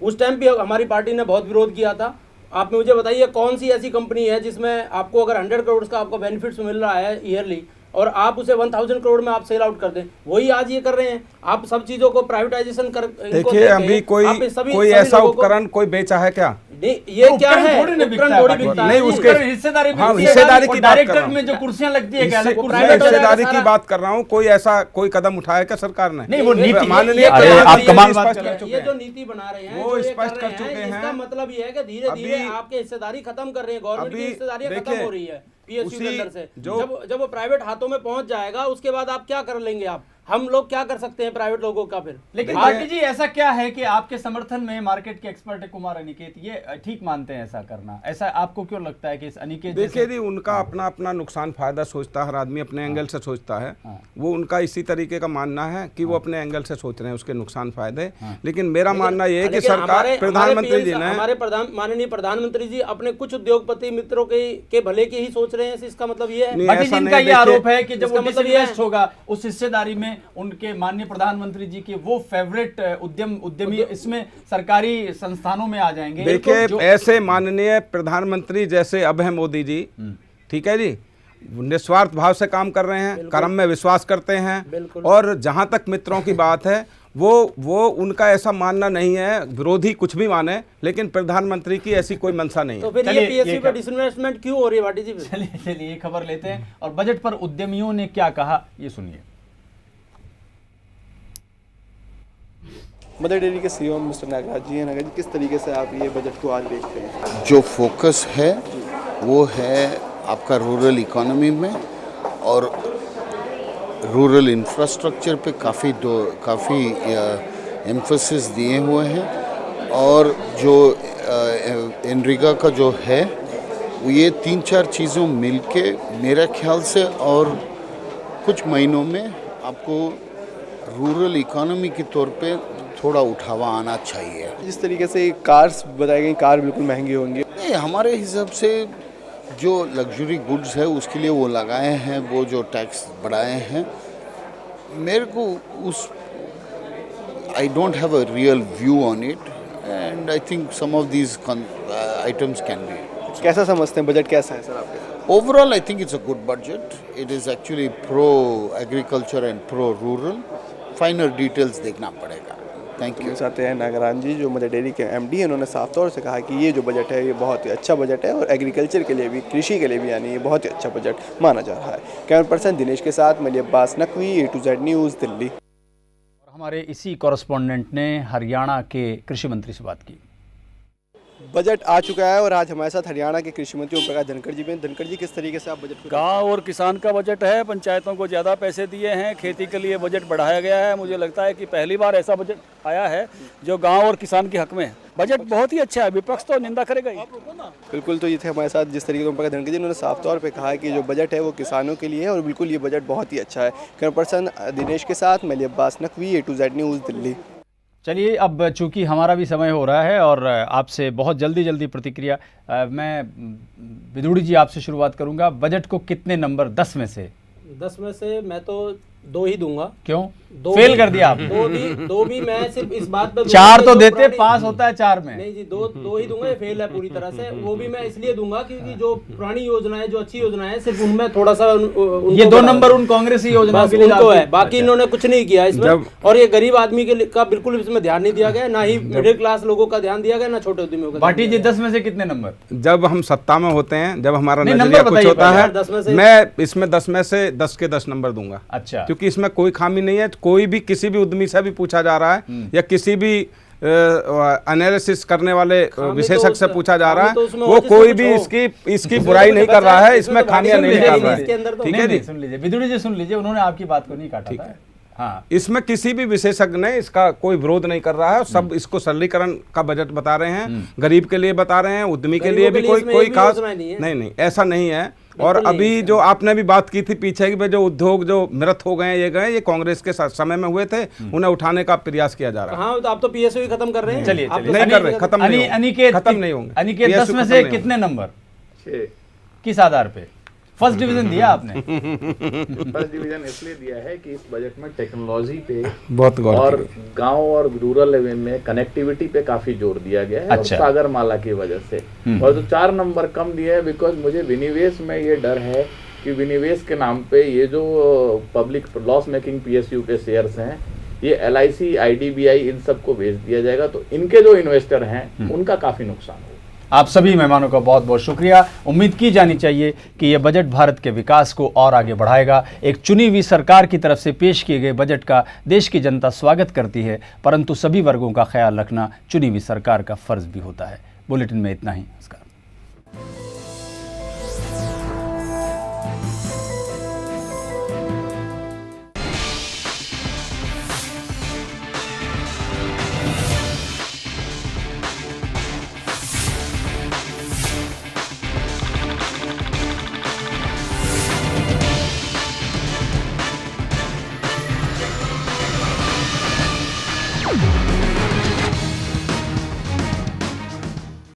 उस टाइम पे हमारी पार्टी ने बहुत विरोध किया था। आप मुझे बताइए कौन सी ऐसी कंपनी है जिसमें आपको अगर 100 करोड़ का आपको बेनिफिट्स मिल रहा है ईयरली और आप उसे 1000 करोड़ में आप सेल आउट कर दें? वही आज ये कर रहे हैं। आप सब चीजों को प्राइवेटाइजेशन कर, देखिए अभी कोई ऐसा उपकरण कोई बेचा है क्या? ये क्या है? नहीं, उसके हिस्सेदारी की डायरेक्टर में जो कुर्सियां लगती है, हिस्सेदारी की बात कर रहा हूँ। कोई ऐसा कोई कदम उठाया क्या सरकार ने? नहीं, वो नीति माननीय ये जो नीति बना रहे हैं वो स्पष्ट कर चुके हैं। इसका मतलब ये है कि धीरे धीरे आपके हिस्सेदारी खत्म कर रहे हैं, गवर्नमेंट की हिस्सेदारी खत्म हो रही है PSU के अंदर से। जब वो प्राइवेट हाथों में पहुंच जाएगा, उसके बाद आप क्या कर लेंगे? हम लोग क्या कर सकते हैं प्राइवेट लोगों का फिर? लेकिन भारती जी ऐसा क्या है कि आपके समर्थन में मार्केट के एक्सपर्ट है कुमार अनिकेत, ये ठीक मानते हैं ऐसा करना? ऐसा आपको क्यों लगता है कि इस अनिकेत? देखिए जी, उनका अपना अपना नुकसान फायदा सोचता है, हर आदमी अपने एंगल से सोचता है। वो उनका इसी तरीके का मानना है कि वो अपने एंगल से सोच रहे हैं उसके नुकसान फायदे। लेकिन मेरा मानना ये है कि सरकार, प्रधानमंत्री जी ने, हमारे माननीय प्रधानमंत्री जी अपने कुछ उद्योगपति मित्रों के भले के ही सोच रहे हैं। इसका मतलब ये है, जिनका ये आरोप है कि जब वो डिसइन्वेस्ट होगा उस हिस्सेदारी में उनके माननीय प्रधानमंत्री जी के वो फेवरेट उद्यमी इसमें सरकारी संस्थानों में आ जाएंगे। देखिए ऐसे माननीय प्रधानमंत्री जैसे अब है मोदी जी, ठीक है जी, निस्वार्थ भाव से काम कर रहे हैं, कर्म में विश्वास करते हैं और जहां तक मित्रों की बात है वो उनका ऐसा मानना नहीं है, विरोधी कुछ भी माने, लेकिन प्रधानमंत्री की ऐसी कोई मंशा नहीं है। तो फिर ये PSU पे डिसइन्वेस्टमेंट क्यों हो रही है भाटी जी? चलिए खबर लेते हैं और बजट पर उद्यमियों ने क्या कहा ये सुनिए। मदर डेयरी के CEO मिस्टर नागराज जी हैं। नागराज जी, किस तरीके से आप ये बजट को आज देखते हैं? जो फोकस है वो है आपका रूरल इकोनॉमी में और रूरल इंफ्रास्ट्रक्चर पे काफ़ी एम्फोसिस दिए हुए हैं और जो एनरेगा का जो है ये 3-4 चीज़ों मिलके मेरे ख्याल से और कुछ महीनों में आपको रूरल इकोनॉमी के तौर पे थोड़ा उठावा आना चाहिए। जिस तरीके से कार्स बताई गई, कार बिल्कुल महंगी होंगी। नहीं, हमारे हिसाब से जो लग्जरी गुड्स है उसके लिए वो लगाए हैं, वो जो टैक्स बढ़ाए हैं, मेरे को उस I don't have a real view on it and I think some of these items can be. कैसा समझते हैं बजट कैसा है सर आपके? Overall I think it's a good budget. It is actually pro agriculture and pro rural. Final details देखना पड़ेगा। Thank you. साथ हैं नागराज जी जो मदर डेयरी के MD हैं। उन्होंने साफ तौर से कहा कि ये जो बजट है ये बहुत ही अच्छा बजट है और एग्रीकल्चर के लिए भी, कृषि के लिए भी यानी ये बहुत ही अच्छा बजट माना जा रहा है। कैमरा पर्सन दिनेश के साथ Malik Abbas Naqvi, A to Z news, Delhi. और हमारे इसी कॉरेस्पॉन्डेंट ने हरियाणा के कृषि मंत्री से बात की। बजट आ चुका है और आज हमारे साथ हरियाणा के कृषि मंत्री ओम प्रकाश धनखड़ जी भी हैं। धनखड़ जी, किस तरीके से आप बजट को गांव और किसान का बजट है, पंचायतों को ज़्यादा पैसे दिए हैं, खेती के लिए बजट बढ़ाया गया है। मुझे लगता है कि पहली बार ऐसा बजट आया है जो गांव और किसान के हक में है। बजट बहुत ही अच्छा है, विपक्ष तो निंदा करेगा ही। बिल्कुल, तो ये थे हमारे साथ जिस तरीके से ओम प्रकाश धनखड़ जी, उन्होंने साफ तौर पे कहा है कि जो बजट है वो किसानों के लिए है और बिल्कुल ये बजट बहुत ही अच्छा है। कैमरा पर्सन दिनेश के साथ मैं Abbas Naqvi, A to Z news, Delhi. चलिए, अब चूंकि हमारा भी समय हो रहा है और आपसे बहुत जल्दी प्रतिक्रिया, मैं विदुड़ी जी आपसे शुरुआत करूंगा। बजट को कितने नंबर 10 में से? 10 में से मैं तो 2 ही दूंगा। क्यों? फेल कर दिया आप? दो भी मैं सिर्फ इस बात पे 4 तो देते, पास होता है 4 में। नहीं जी, दो ही दूंगा, ये फेल है पूरी तरह से। वो भी मैं इसलिए दूंगा क्योंकि जो पुरानी योजना है, जो अच्छी योजना है, सिर्फ उनमें थोड़ा सा ये 2 नंबर उन कांग्रेसी योजना के लिए है, बाकी इन्होंने कुछ नहीं किया इसमें। और ये गरीब आदमी के का बिल्कुल इसमें ध्यान नहीं दिया गया, ना ही मिडिल क्लास लोगों का ध्यान दिया गया, ना छोटे उद्यमियों का। भाटी जी, 10 में से कितने नंबर? जब हम सत्ता में होते हैं, जब हमारा नजरिया कुछ होता है, मैं इसमें 10 में से 10 के 10 नंबर दूंगा। अच्छा, क्योंकि इसमें कोई खामी नहीं है। कोई भी किसी भी उद्यमी से भी पूछा जा रहा है या किसी भी एनालिसिस करने वाले विशेषज्ञ से पूछा जा रहा है, वो कोई भी इसकी बुराई नहीं कर रहा है, इसमें खामियां नहीं निकाल रहा है। ठीक है जी, सुन लीजिए विदुड़ी जी, सुन लीजिए, उन्होंने आपकी बात को नहीं काटा था। हाँ, इसमें किसी भी विशेषज्ञ ने इसका कोई विरोध नहीं कर रहा है। सब इसको सरलीकरण का बजट बता रहे हैं, गरीब के लिए बता रहे हैं, उद्यमी के लिए भी कोई खास नहीं, ऐसा नहीं है। और अभी जो आपने भी बात की थी पीछे की, जो उद्योग जो मृत हो गए, ये कांग्रेस के समय में हुए थे, उन्हें उठाने का प्रयास किया जा रहा है। हाँ, तो आप तो PSU खत्म कर रहे हैं। चलिए, नहीं कर रहे, खत्म नहीं होंगे। अनिकेत, 10 में से कितने नंबर? 6। किस आधार पे? फर्स्ट डिवीजन दिया आपने? फर्स्ट डिवीजन इसलिए दिया है कि इस बजट में टेक्नोलॉजी पे बहुत और गांव और रूरल लेवल में कनेक्टिविटी पे काफी जोर दिया गया है। अच्छा। और सागरमाला की वजह से। और जो 4 नंबर कम दिए है, बिकॉज मुझे विनिवेश में ये डर है कि विनिवेश के नाम पे ये जो पब्लिक लॉस मेकिंग PSU के शेयर्स हैं, ये LIC, IDBI इन सबको भेज दिया जाएगा, तो इनके जो इन्वेस्टर हैं उनका काफी नुकसान होगा। आप सभी मेहमानों का बहुत बहुत शुक्रिया। उम्मीद की जानी चाहिए कि यह बजट भारत के विकास को और आगे बढ़ाएगा। एक चुनी हुई सरकार की तरफ से पेश किए गए बजट का देश की जनता स्वागत करती है, परंतु सभी वर्गों का ख्याल रखना चुनी हुई सरकार का फर्ज भी होता है। बुलेटिन में इतना ही।